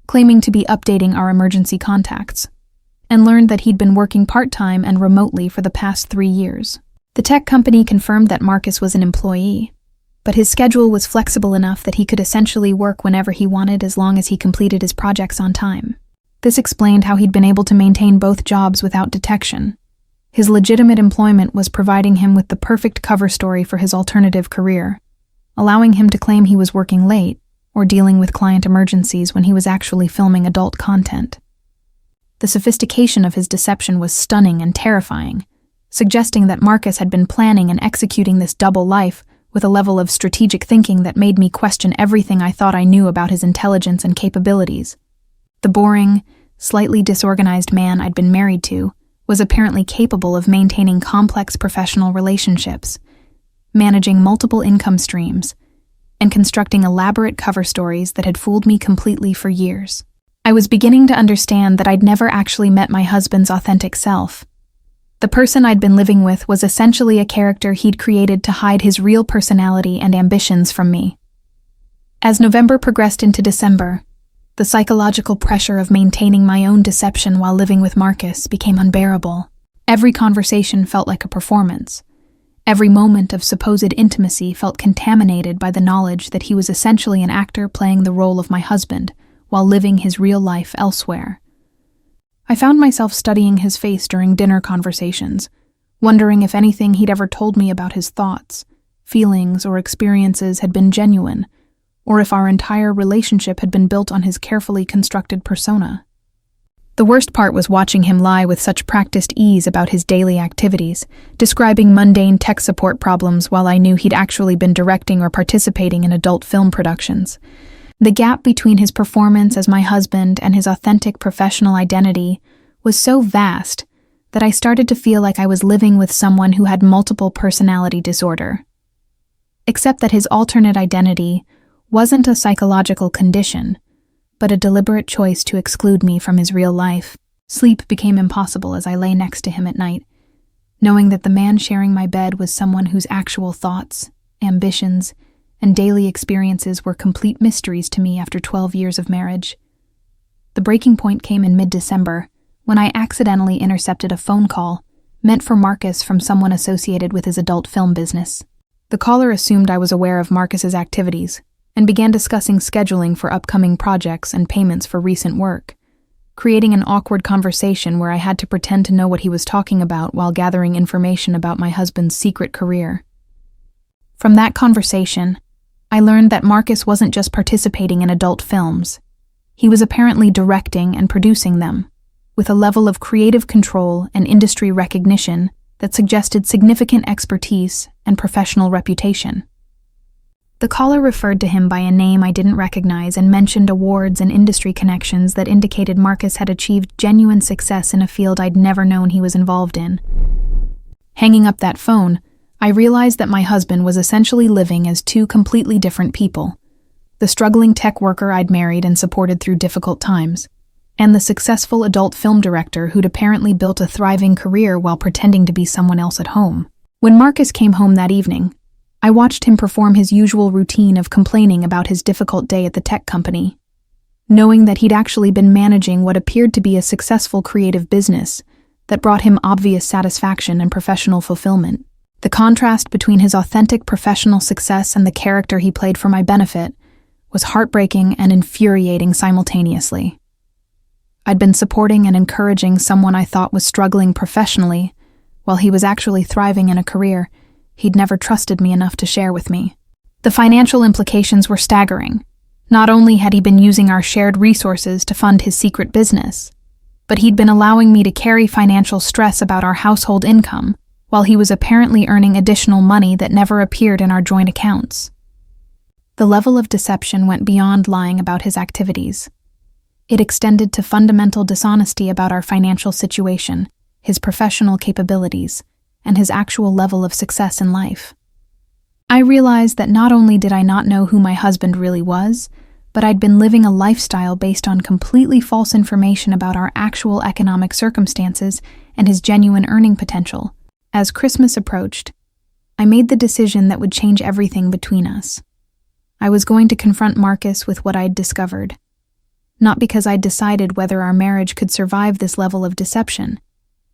claiming to be updating our emergency contacts, and learned that he'd been working part-time and remotely for the past 3 years. The tech company confirmed that Marcus was an employee, but his schedule was flexible enough that he could essentially work whenever he wanted as long as he completed his projects on time. This explained how he'd been able to maintain both jobs without detection. His legitimate employment was providing him with the perfect cover story for his alternative career, allowing him to claim he was working late or dealing with client emergencies when he was actually filming adult content. The sophistication of his deception was stunning and terrifying, suggesting that Marcus had been planning and executing this double life with a level of strategic thinking that made me question everything I thought I knew about his intelligence and capabilities. The boring, slightly disorganized man I'd been married to was apparently capable of maintaining complex professional relationships, managing multiple income streams, and constructing elaborate cover stories that had fooled me completely for years. I was beginning to understand that I'd never actually met my husband's authentic self. The person I'd been living with was essentially a character he'd created to hide his real personality and ambitions from me. As November progressed into December, the psychological pressure of maintaining my own deception while living with Marcus became unbearable. Every conversation felt like a performance. Every moment of supposed intimacy felt contaminated by the knowledge that he was essentially an actor playing the role of my husband while living his real life elsewhere. I found myself studying his face during dinner conversations, wondering if anything he'd ever told me about his thoughts, feelings, or experiences had been genuine, or if our entire relationship had been built on his carefully constructed persona. The worst part was watching him lie with such practiced ease about his daily activities, describing mundane tech support problems while I knew he'd actually been directing or participating in adult film productions. The gap between his performance as my husband and his authentic professional identity was so vast that I started to feel like I was living with someone who had multiple personality disorder. Except that his alternate identity wasn't a psychological condition, but a deliberate choice to exclude me from his real life. Sleep became impossible as I lay next to him at night, knowing that the man sharing my bed was someone whose actual thoughts, ambitions, and daily experiences were complete mysteries to me after 12 years of marriage. The breaking point came in mid-December, when I accidentally intercepted a phone call meant for Marcus from someone associated with his adult film business. The caller assumed I was aware of Marcus's activities and began discussing scheduling for upcoming projects and payments for recent work, creating an awkward conversation where I had to pretend to know what he was talking about while gathering information about my husband's secret career. From that conversation, I learned that Marcus wasn't just participating in adult films. He was apparently directing and producing them, with a level of creative control and industry recognition that suggested significant expertise and professional reputation. The caller referred to him by a name I didn't recognize and mentioned awards and industry connections that indicated Marcus had achieved genuine success in a field I'd never known he was involved in. Hanging up that phone, I realized that my husband was essentially living as two completely different people: the struggling tech worker I'd married and supported through difficult times, and the successful adult film director who'd apparently built a thriving career while pretending to be someone else at home. When Marcus came home that evening, I watched him perform his usual routine of complaining about his difficult day at the tech company, knowing that he'd actually been managing what appeared to be a successful creative business that brought him obvious satisfaction and professional fulfillment. The contrast between his authentic professional success and the character he played for my benefit was heartbreaking and infuriating simultaneously. I'd been supporting and encouraging someone I thought was struggling professionally, while he was actually thriving in a career he'd never trusted me enough to share with me. The financial implications were staggering. Not only had he been using our shared resources to fund his secret business, but he'd been allowing me to carry financial stress about our household income, while he was apparently earning additional money that never appeared in our joint accounts. The level of deception went beyond lying about his activities. It extended to fundamental dishonesty about our financial situation, his professional capabilities, and his actual level of success in life. I realized that not only did I not know who my husband really was, but I'd been living a lifestyle based on completely false information about our actual economic circumstances and his genuine earning potential. As Christmas approached, I made the decision that would change everything between us. I was going to confront Marcus with what I'd discovered, not because I'd decided whether our marriage could survive this level of deception,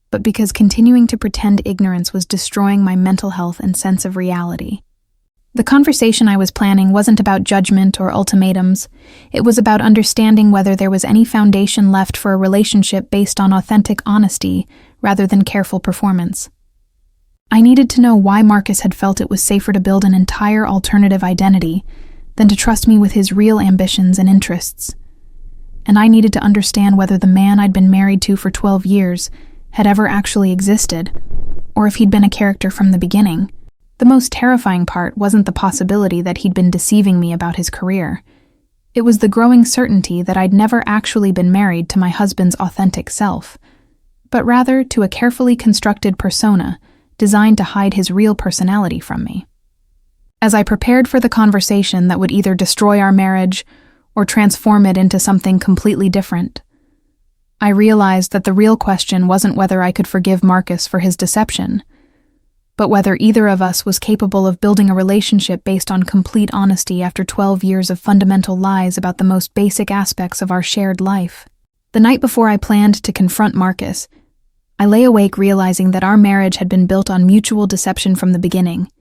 but because continuing to pretend ignorance was destroying my mental health and sense of reality. The conversation I was planning wasn't about judgment or ultimatums. It was about understanding whether there was any foundation left for a relationship based on authentic honesty rather than careful performance. I needed to know why Marcus had felt it was safer to build an entire alternative identity than to trust me with his real ambitions and interests. And I needed to understand whether the man I'd been married to for 12 years had ever actually existed, or if he'd been a character from the beginning. The most terrifying part wasn't the possibility that he'd been deceiving me about his career. It was the growing certainty that I'd never actually been married to my husband's authentic self, but rather to a carefully constructed persona designed to hide his real personality from me. As I prepared for the conversation that would either destroy our marriage or transform it into something completely different, I realized that the real question wasn't whether I could forgive Marcus for his deception, but whether either of us was capable of building a relationship based on complete honesty after 12 years of fundamental lies about the most basic aspects of our shared life. The night before I planned to confront Marcus, I lay awake realizing that our marriage had been built on mutual deception from the beginning.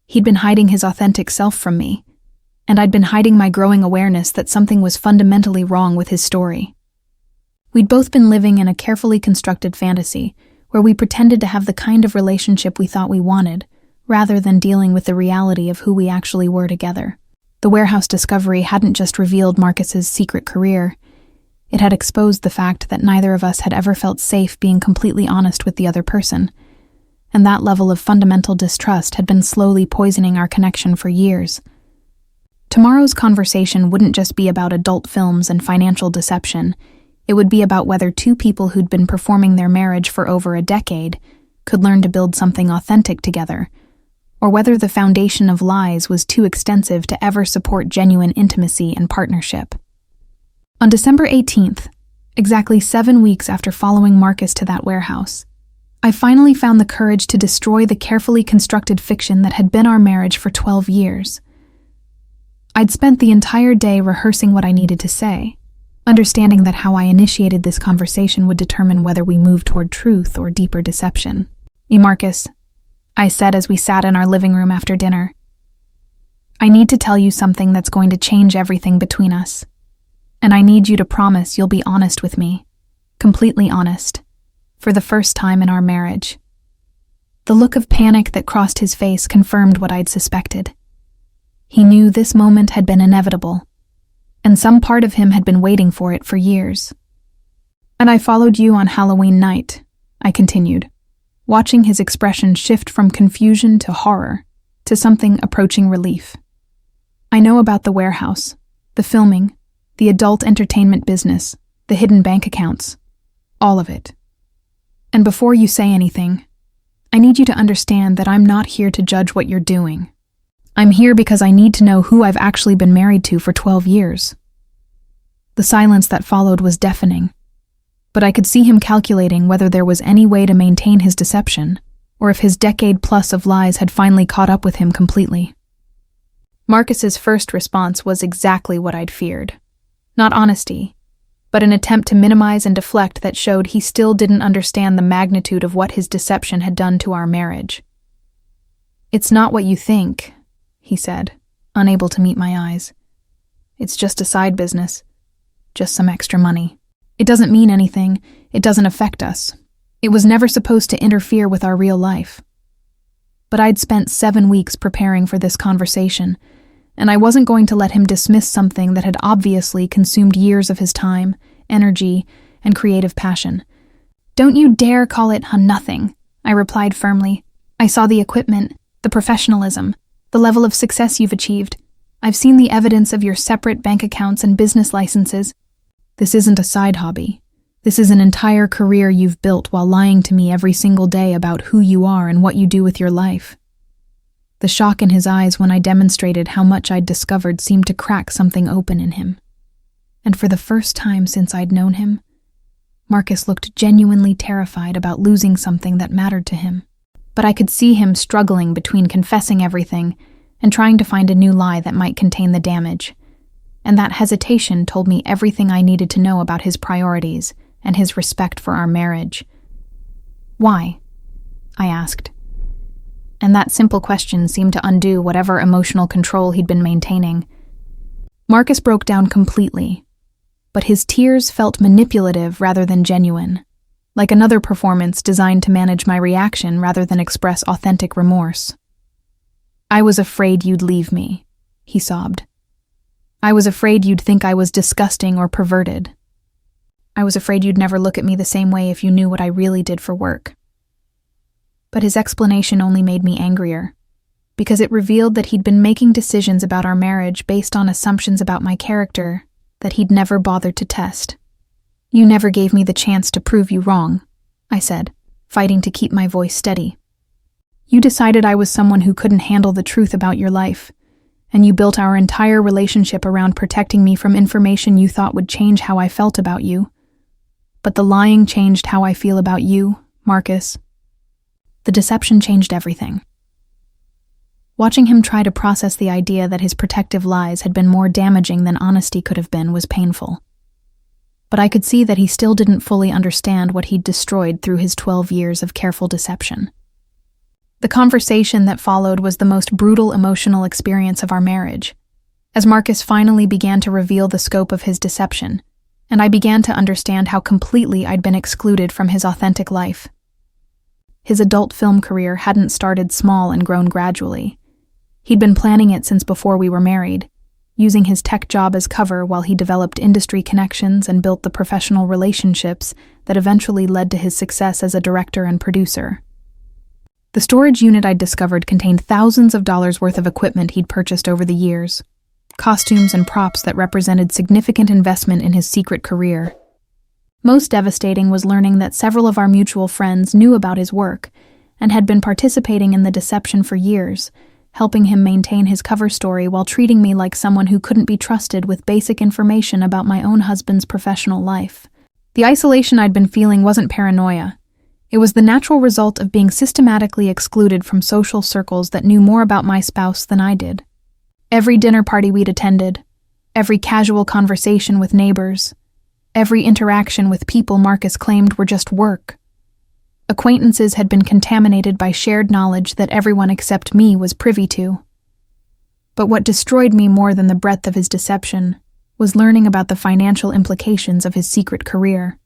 He'd been hiding his authentic self from me, and I'd been hiding my growing awareness that something was fundamentally wrong with his story. We'd both been living in a carefully constructed fantasy where we pretended to have the kind of relationship we thought we wanted, rather than dealing with the reality of who we actually were together. The warehouse discovery hadn't just revealed Marcus's secret career. It had exposed the fact that neither of us had ever felt safe being completely honest with the other person, and that level of fundamental distrust had been slowly poisoning our connection for years. Tomorrow's conversation wouldn't just be about adult films and financial deception. It would be about whether two people who'd been performing their marriage for over a decade could learn to build something authentic together, or whether the foundation of lies was too extensive to ever support genuine intimacy and partnership. On December 18th, exactly 7 weeks after following Marcus to that warehouse, I finally found the courage to destroy the carefully constructed fiction that had been our marriage for 12 years. I'd spent the entire day rehearsing what I needed to say, understanding that how I initiated this conversation would determine whether we moved toward truth or deeper deception. Marcus, I said as we sat in our living room after dinner, I need to tell you something that's going to change everything between us. And I need you to promise you'll be honest with me, completely honest, for the first time in our marriage. The look of panic that crossed his face confirmed what I'd suspected. He knew this moment had been inevitable, and some part of him had been waiting for it for years. And I followed you on Halloween night, I continued, watching his expression shift from confusion to horror, to something approaching relief. I know about the warehouse, the filming, the adult entertainment business, the hidden bank accounts, all of it. And before you say anything, I need you to understand that I'm not here to judge what you're doing. I'm here because I need to know who I've actually been married to for 12 years. The silence that followed was deafening, but I could see him calculating whether there was any way to maintain his deception, or if his decade-plus of lies had finally caught up with him completely. Marcus's first response was exactly what I'd feared. Not honesty, but an attempt to minimize and deflect that showed he still didn't understand the magnitude of what his deception had done to our marriage. It's not what you think, he said, unable to meet my eyes. It's just a side business, just some extra money. It doesn't mean anything, it doesn't affect us. It was never supposed to interfere with our real life. But I'd spent 7 weeks preparing for this conversation, and I wasn't going to let him dismiss something that had obviously consumed years of his time, energy, and creative passion. Don't you dare call it nothing, I replied firmly. I saw the equipment, the professionalism, the level of success you've achieved. I've seen the evidence of your separate bank accounts and business licenses. This isn't a side hobby. This is an entire career you've built while lying to me every single day about who you are and what you do with your life. The shock in his eyes when I demonstrated how much I'd discovered seemed to crack something open in him. And for the first time since I'd known him, Marcus looked genuinely terrified about losing something that mattered to him. But I could see him struggling between confessing everything and trying to find a new lie that might contain the damage. And that hesitation told me everything I needed to know about his priorities and his respect for our marriage. Why? I asked. And that simple question seemed to undo whatever emotional control he'd been maintaining. Marcus broke down completely, but his tears felt manipulative rather than genuine, like another performance designed to manage my reaction rather than express authentic remorse. I was afraid you'd leave me, he sobbed. I was afraid you'd think I was disgusting or perverted. I was afraid you'd never look at me the same way if you knew what I really did for work. But his explanation only made me angrier, because it revealed that he'd been making decisions about our marriage based on assumptions about my character that he'd never bothered to test. You never gave me the chance to prove you wrong, I said, fighting to keep my voice steady. You decided I was someone who couldn't handle the truth about your life, and you built our entire relationship around protecting me from information you thought would change how I felt about you. But the lying changed how I feel about you, Marcus. The deception changed everything. Watching him try to process the idea that his protective lies had been more damaging than honesty could have been was painful. But I could see that he still didn't fully understand what he'd destroyed through his 12 years of careful deception. The conversation that followed was the most brutal emotional experience of our marriage, as Marcus finally began to reveal the scope of his deception, and I began to understand how completely I'd been excluded from his authentic life. His adult film career hadn't started small and grown gradually. He'd been planning it since before we were married, using his tech job as cover while he developed industry connections and built the professional relationships that eventually led to his success as a director and producer. The storage unit I'd discovered contained thousands of dollars worth of equipment he'd purchased over the years, costumes and props that represented significant investment in his secret career. Most devastating was learning that several of our mutual friends knew about his work and had been participating in the deception for years, helping him maintain his cover story while treating me like someone who couldn't be trusted with basic information about my own husband's professional life. The isolation I'd been feeling wasn't paranoia. It was the natural result of being systematically excluded from social circles that knew more about my spouse than I did. Every dinner party we'd attended, every casual conversation with neighbors, every interaction with people Marcus claimed were just work. Acquaintances had been contaminated by shared knowledge that everyone except me was privy to. But what destroyed me more than the breadth of his deception was learning about the financial implications of his secret career.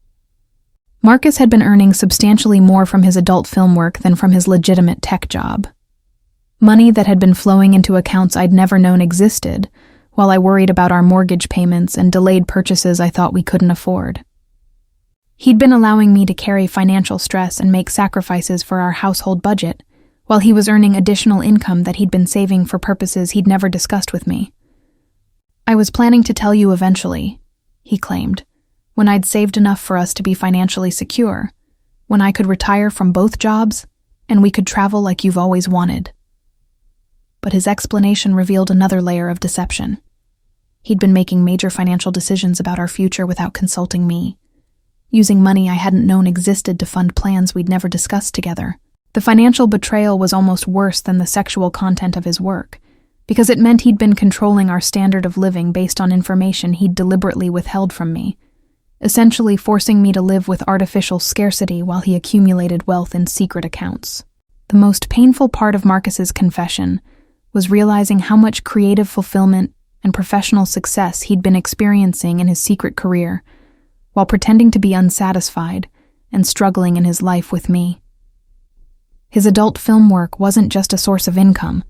Marcus had been earning substantially more from his adult film work than from his legitimate tech job. Money that had been flowing into accounts I'd never known existed, while I worried about our mortgage payments and delayed purchases I thought we couldn't afford. He'd been allowing me to carry financial stress and make sacrifices for our household budget, while he was earning additional income that he'd been saving for purposes he'd never discussed with me. "I was planning to tell you eventually," he claimed, "when I'd saved enough for us to be financially secure, when I could retire from both jobs, and we could travel like you've always wanted." But his explanation revealed another layer of deception. He'd been making major financial decisions about our future without consulting me, using money I hadn't known existed to fund plans we'd never discussed together. The financial betrayal was almost worse than the sexual content of his work, because it meant he'd been controlling our standard of living based on information he'd deliberately withheld from me, essentially forcing me to live with artificial scarcity while he accumulated wealth in secret accounts. The most painful part of Marcus's confession was realizing how much creative fulfillment and professional success he'd been experiencing in his secret career, while pretending to be unsatisfied and struggling in his life with me. His adult film work wasn't just a source of income.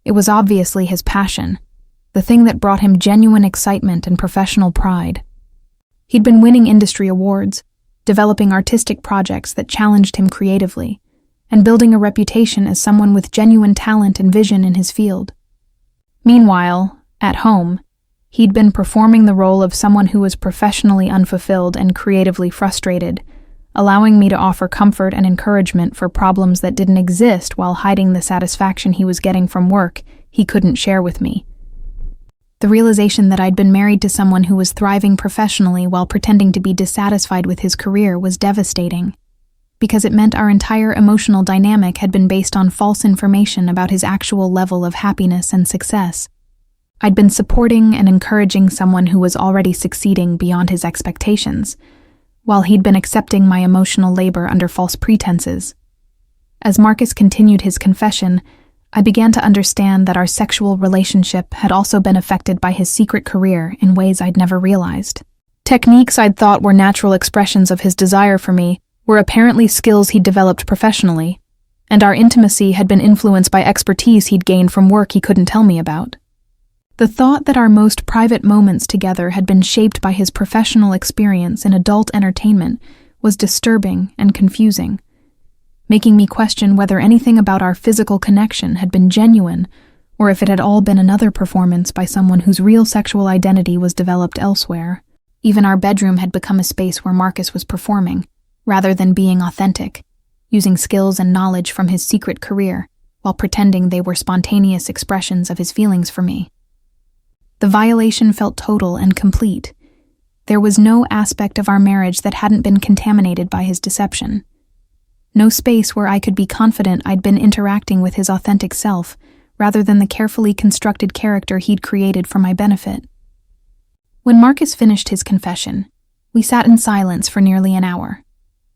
It was obviously his passion, the thing that brought him genuine excitement and professional pride. He'd been winning industry awards, developing artistic projects that challenged him creatively, and building a reputation as someone with genuine talent and vision in his field. Meanwhile, at home, he'd been performing the role of someone who was professionally unfulfilled and creatively frustrated, allowing me to offer comfort and encouragement for problems that didn't exist while hiding the satisfaction he was getting from work he couldn't share with me. The realization that I'd been married to someone who was thriving professionally while pretending to be dissatisfied with his career was devastating, because it meant our entire emotional dynamic had been based on false information about his actual level of happiness and success. I'd been supporting and encouraging someone who was already succeeding beyond his expectations, while he'd been accepting my emotional labor under false pretenses. As Marcus continued his confession, I began to understand that our sexual relationship had also been affected by his secret career in ways I'd never realized. Techniques I'd thought were natural expressions of his desire for me were apparently skills he'd developed professionally, and our intimacy had been influenced by expertise he'd gained from work he couldn't tell me about. The thought that our most private moments together had been shaped by his professional experience in adult entertainment was disturbing and confusing, making me question whether anything about our physical connection had been genuine or if it had all been another performance by someone whose real sexual identity was developed elsewhere. Even our bedroom had become a space where Marcus was performing, rather than being authentic, using skills and knowledge from his secret career while pretending they were spontaneous expressions of his feelings for me. The violation felt total and complete. There was no aspect of our marriage that hadn't been contaminated by his deception. No space where I could be confident I'd been interacting with his authentic self, rather than the carefully constructed character he'd created for my benefit. When Marcus finished his confession, we sat in silence for nearly an hour,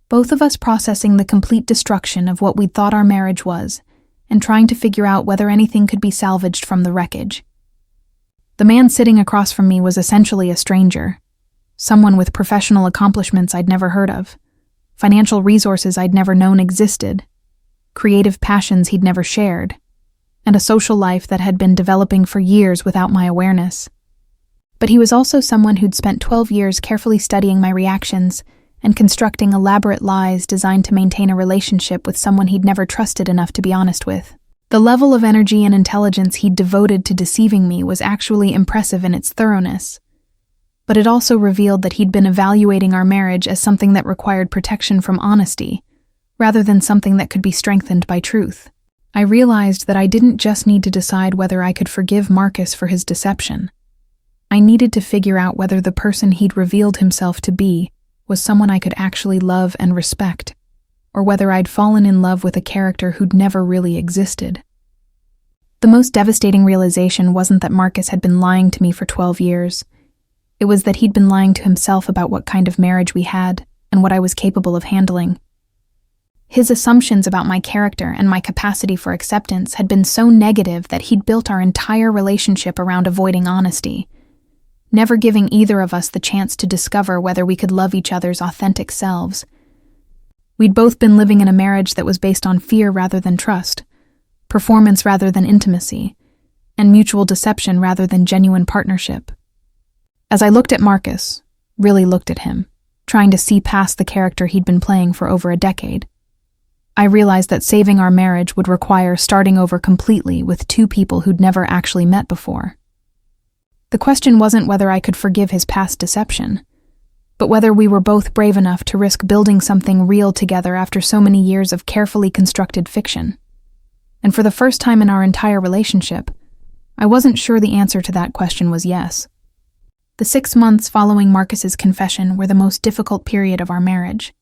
both of us processing the complete destruction of what we'd thought our marriage was, and trying to figure out whether anything could be salvaged from the wreckage. The man sitting across from me was essentially a stranger, someone with professional accomplishments I'd never heard of, financial resources I'd never known existed, creative passions he'd never shared, and a social life that had been developing for years without my awareness. But he was also someone who'd spent 12 years carefully studying my reactions and constructing elaborate lies designed to maintain a relationship with someone he'd never trusted enough to be honest with. The level of energy and intelligence he'd devoted to deceiving me was actually impressive in its thoroughness. But it also revealed that he'd been evaluating our marriage as something that required protection from honesty, rather than something that could be strengthened by truth. I realized that I didn't just need to decide whether I could forgive Marcus for his deception. I needed to figure out whether the person he'd revealed himself to be was someone I could actually love and respect, or whether I'd fallen in love with a character who'd never really existed. The most devastating realization wasn't that Marcus had been lying to me for 12 years. It was that he'd been lying to himself about what kind of marriage we had and what I was capable of handling. His assumptions about my character and my capacity for acceptance had been so negative that he'd built our entire relationship around avoiding honesty, never giving either of us the chance to discover whether we could love each other's authentic selves. We'd both been living in a marriage that was based on fear rather than trust, performance rather than intimacy, and mutual deception rather than genuine partnership. As I looked at Marcus, really looked at him, trying to see past the character he'd been playing for over a decade, I realized that saving our marriage would require starting over completely with two people who'd never actually met before. The question wasn't whether I could forgive his past deception, but whether we were both brave enough to risk building something real together after so many years of carefully constructed fiction. And for the first time in our entire relationship, I wasn't sure the answer to that question was yes. The 6 months following Marcus's confession were the most difficult period of our marriage,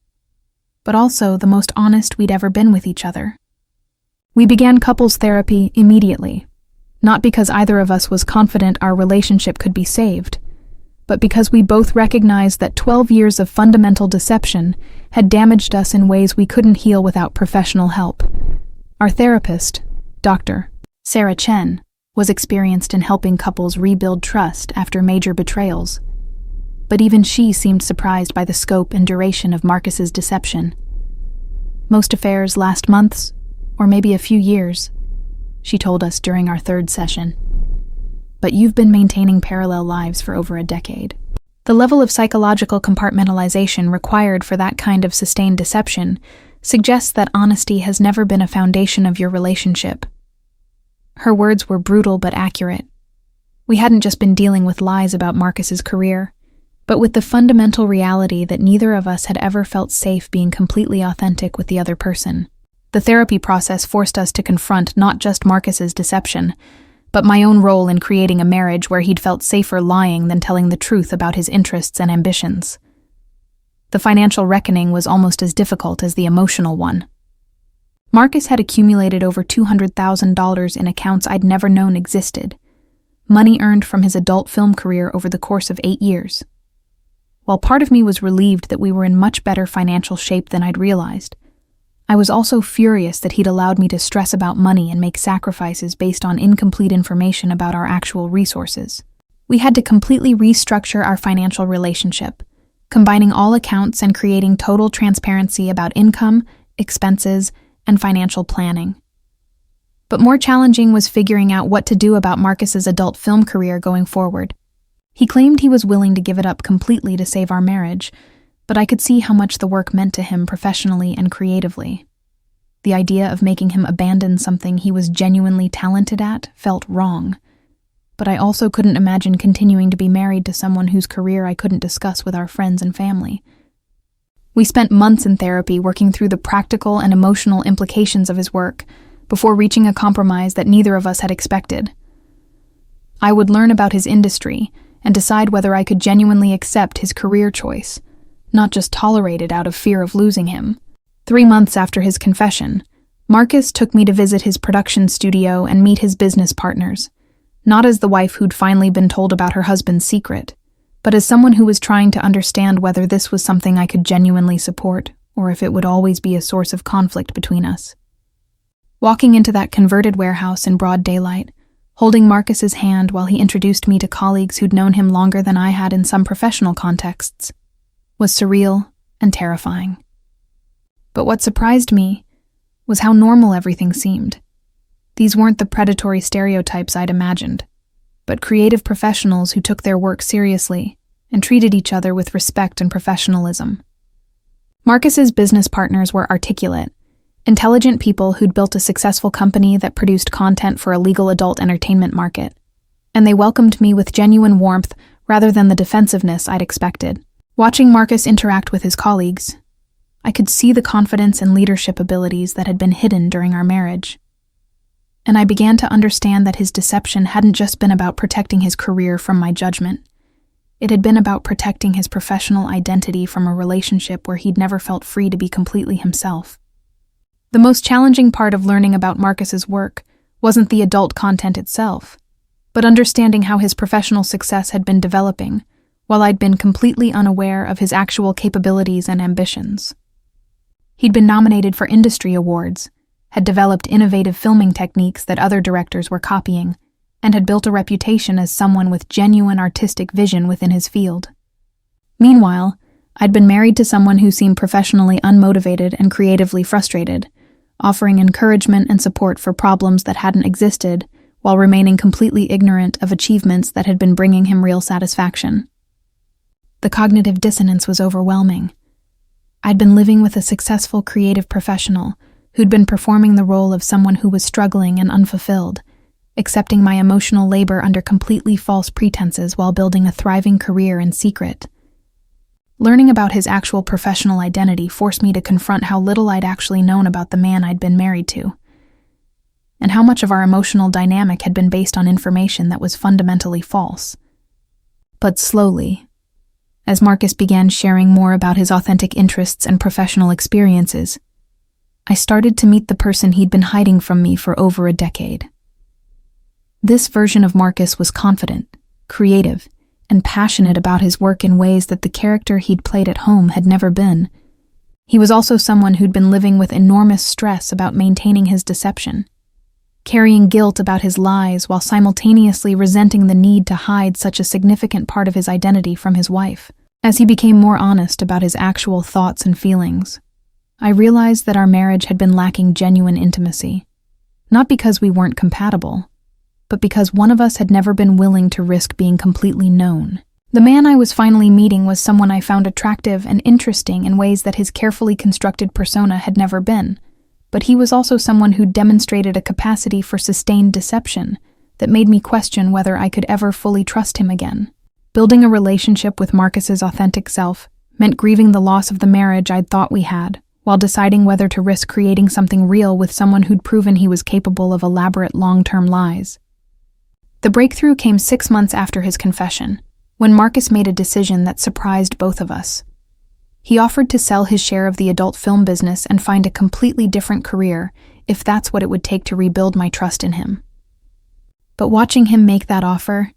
but also the most honest we'd ever been with each other. We began couples therapy immediately, not because either of us was confident our relationship could be saved, but because we both recognized that 12 years of fundamental deception had damaged us in ways we couldn't heal without professional help. Our therapist, Dr. Sarah Chen, was experienced in helping couples rebuild trust after major betrayals, but even she seemed surprised by the scope and duration of Marcus's deception. Most affairs last months, or maybe a few years, she told us during our 3rd session. But you've been maintaining parallel lives for over a decade. The level of psychological compartmentalization required for that kind of sustained deception suggests that honesty has never been a foundation of your relationship. Her words were brutal but accurate. We hadn't just been dealing with lies about Marcus's career, but with the fundamental reality that neither of us had ever felt safe being completely authentic with the other person. The therapy process forced us to confront not just Marcus's deception, but my own role in creating a marriage where he'd felt safer lying than telling the truth about his interests and ambitions. The financial reckoning was almost as difficult as the emotional one. Marcus had accumulated over $200,000 in accounts I'd never known existed, money earned from his adult film career over the course of 8 years. While part of me was relieved that we were in much better financial shape than I'd realized, I was also furious that he'd allowed me to stress about money and make sacrifices based on incomplete information about our actual resources. We had to completely restructure our financial relationship, combining all accounts and creating total transparency about income, expenses, and financial planning. But more challenging was figuring out what to do about Marcus's adult film career going forward. He claimed he was willing to give it up completely to save our marriage, but I could see how much the work meant to him professionally and creatively. The idea of making him abandon something he was genuinely talented at felt wrong, but I also couldn't imagine continuing to be married to someone whose career I couldn't discuss with our friends and family. We spent months in therapy working through the practical and emotional implications of his work before reaching a compromise that neither of us had expected. I would learn about his industry and decide whether I could genuinely accept his career choice, not just tolerate it out of fear of losing him. 3 months after his confession, Marcus took me to visit his production studio and meet his business partners, not as the wife who'd finally been told about her husband's secret, but as someone who was trying to understand whether this was something I could genuinely support, or if it would always be a source of conflict between us. Walking into that converted warehouse in broad daylight, holding Marcus's hand while he introduced me to colleagues who'd known him longer than I had in some professional contexts, was surreal and terrifying. But what surprised me was how normal everything seemed. These weren't the predatory stereotypes I'd imagined, but creative professionals who took their work seriously and treated each other with respect and professionalism. Marcus's business partners were articulate, intelligent people who'd built a successful company that produced content for a legal adult entertainment market, and they welcomed me with genuine warmth rather than the defensiveness I'd expected. Watching Marcus interact with his colleagues, I could see the confidence and leadership abilities that had been hidden during our marriage. And I began to understand that his deception hadn't just been about protecting his career from my judgment. It had been about protecting his professional identity from a relationship where he'd never felt free to be completely himself. The most challenging part of learning about Marcus's work wasn't the adult content itself, but understanding how his professional success had been developing, while I'd been completely unaware of his actual capabilities and ambitions. He'd been nominated for industry awards, had developed innovative filming techniques that other directors were copying, and had built a reputation as someone with genuine artistic vision within his field. Meanwhile, I'd been married to someone who seemed professionally unmotivated and creatively frustrated, offering encouragement and support for problems that hadn't existed, while remaining completely ignorant of achievements that had been bringing him real satisfaction. The cognitive dissonance was overwhelming. I'd been living with a successful creative professional who'd been performing the role of someone who was struggling and unfulfilled, accepting my emotional labor under completely false pretenses while building a thriving career in secret. Learning about his actual professional identity forced me to confront how little I'd actually known about the man I'd been married to, and how much of our emotional dynamic had been based on information that was fundamentally false. But slowly, as Marcus began sharing more about his authentic interests and professional experiences, I started to meet the person he'd been hiding from me for over a decade. This version of Marcus was confident, creative, and passionate about his work in ways that the character he'd played at home had never been. He was also someone who'd been living with enormous stress about maintaining his deception, carrying guilt about his lies while simultaneously resenting the need to hide such a significant part of his identity from his wife. As he became more honest about his actual thoughts and feelings, I realized that our marriage had been lacking genuine intimacy, not because we weren't compatible, but because one of us had never been willing to risk being completely known. The man I was finally meeting was someone I found attractive and interesting in ways that his carefully constructed persona had never been, but he was also someone who demonstrated a capacity for sustained deception that made me question whether I could ever fully trust him again. Building a relationship with Marcus's authentic self meant grieving the loss of the marriage I'd thought we had, while deciding whether to risk creating something real with someone who'd proven he was capable of elaborate long-term lies. The breakthrough came 6 months after his confession, when Marcus made a decision that surprised both of us. He offered to sell his share of the adult film business and find a completely different career if that's what it would take to rebuild my trust in him. But watching him make that offer,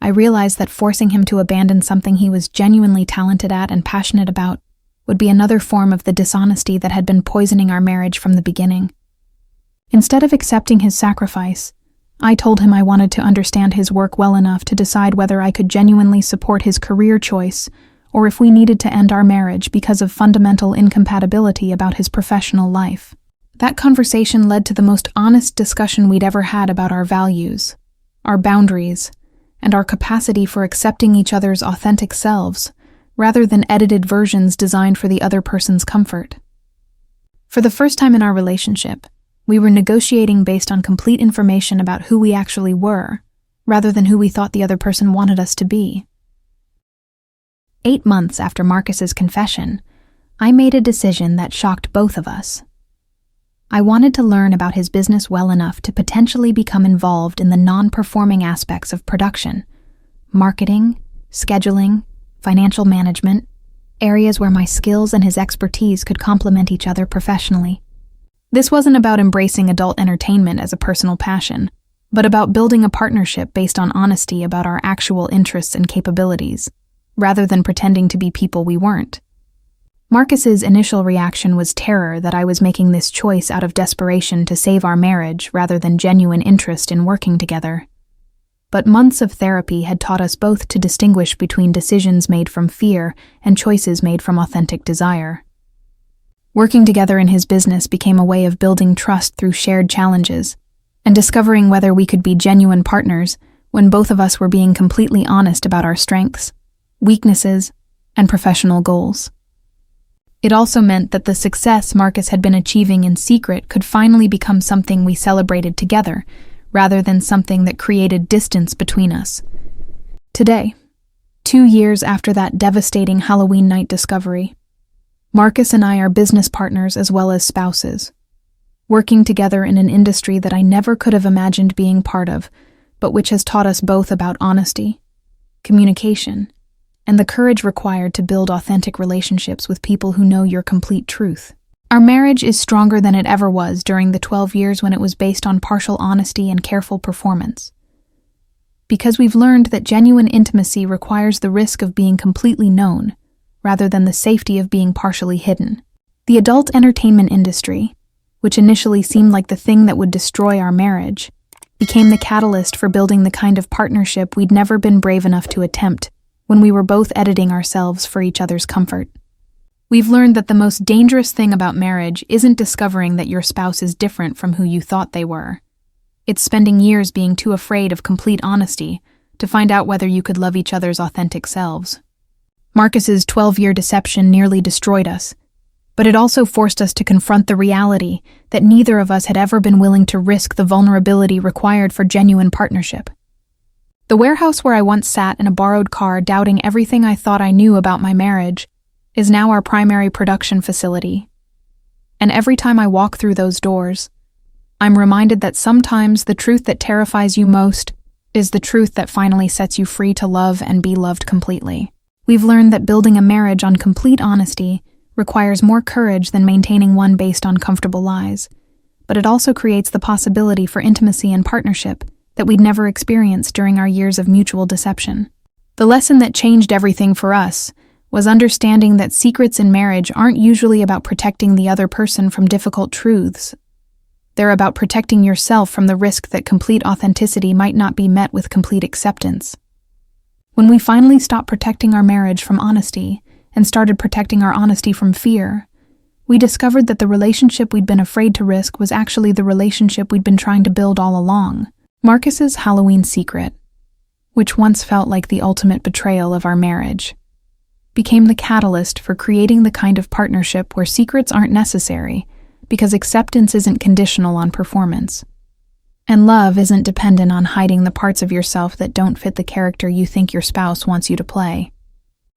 I realized that forcing him to abandon something he was genuinely talented at and passionate about would be another form of the dishonesty that had been poisoning our marriage from the beginning. Instead of accepting his sacrifice, I told him I wanted to understand his work well enough to decide whether I could genuinely support his career choice or if we needed to end our marriage because of fundamental incompatibility about his professional life. That conversation led to the most honest discussion we'd ever had about our values, our boundaries, and our capacity for accepting each other's authentic selves, rather than edited versions designed for the other person's comfort. For the first time in our relationship, we were negotiating based on complete information about who we actually were, rather than who we thought the other person wanted us to be. 8 months after Marcus's confession, I made a decision that shocked both of us. I wanted to learn about his business well enough to potentially become involved in the non-performing aspects of production, marketing, scheduling, financial management, areas where my skills and his expertise could complement each other professionally. This wasn't about embracing adult entertainment as a personal passion, but about building a partnership based on honesty about our actual interests and capabilities, rather than pretending to be people we weren't. Marcus's initial reaction was terror that I was making this choice out of desperation to save our marriage rather than genuine interest in working together. But months of therapy had taught us both to distinguish between decisions made from fear and choices made from authentic desire. Working together in his business became a way of building trust through shared challenges and discovering whether we could be genuine partners when both of us were being completely honest about our strengths, weaknesses, and professional goals. It also meant that the success Marcus had been achieving in secret could finally become something we celebrated together, rather than something that created distance between us. Today, 2 years after that devastating Halloween night discovery, Marcus and I are business partners as well as spouses, working together in an industry that I never could have imagined being part of, but which has taught us both about honesty, communication, and the courage required to build authentic relationships with people who know your complete truth. Our marriage is stronger than it ever was during the 12 years when it was based on partial honesty and careful performance. Because we've learned that genuine intimacy requires the risk of being completely known, rather than the safety of being partially hidden. The adult entertainment industry, which initially seemed like the thing that would destroy our marriage, became the catalyst for building the kind of partnership we'd never been brave enough to attempt when we were both editing ourselves for each other's comfort. We've learned that the most dangerous thing about marriage isn't discovering that your spouse is different from who you thought they were. It's spending years being too afraid of complete honesty to find out whether you could love each other's authentic selves. Marcus's 12-year deception nearly destroyed us, but it also forced us to confront the reality that neither of us had ever been willing to risk the vulnerability required for genuine partnership. The warehouse where I once sat in a borrowed car doubting everything I thought I knew about my marriage is now our primary production facility. And every time I walk through those doors, I'm reminded that sometimes the truth that terrifies you most is the truth that finally sets you free to love and be loved completely. We've learned that building a marriage on complete honesty requires more courage than maintaining one based on comfortable lies, but it also creates the possibility for intimacy and partnership that we'd never experienced during our years of mutual deception. The lesson that changed everything for us was understanding that secrets in marriage aren't usually about protecting the other person from difficult truths. They're about protecting yourself from the risk that complete authenticity might not be met with complete acceptance. When we finally stopped protecting our marriage from honesty and started protecting our honesty from fear, we discovered that the relationship we'd been afraid to risk was actually the relationship we'd been trying to build all along. Marcus's Halloween secret, which once felt like the ultimate betrayal of our marriage, became the catalyst for creating the kind of partnership where secrets aren't necessary because acceptance isn't conditional on performance. And love isn't dependent on hiding the parts of yourself that don't fit the character you think your spouse wants you to play.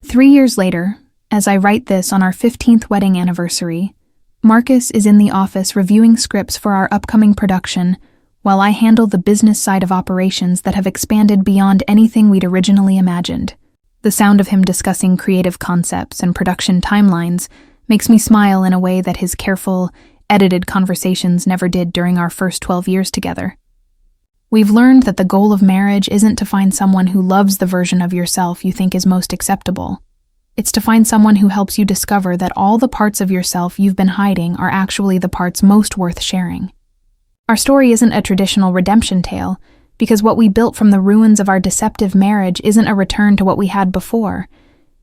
3 years later, as I write this on our 15th wedding anniversary, Marcus is in the office reviewing scripts for our upcoming production while I handle the business side of operations that have expanded beyond anything we'd originally imagined. The sound of him discussing creative concepts and production timelines makes me smile in a way that his careful, edited conversations never did during our first 12 years together. We've learned that the goal of marriage isn't to find someone who loves the version of yourself you think is most acceptable. It's to find someone who helps you discover that all the parts of yourself you've been hiding are actually the parts most worth sharing. Our story isn't a traditional redemption tale, because what we built from the ruins of our deceptive marriage isn't a return to what we had before.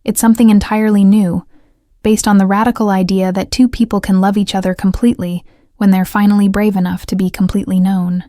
It's something entirely new, based on the radical idea that two people can love each other completely when they're finally brave enough to be completely known.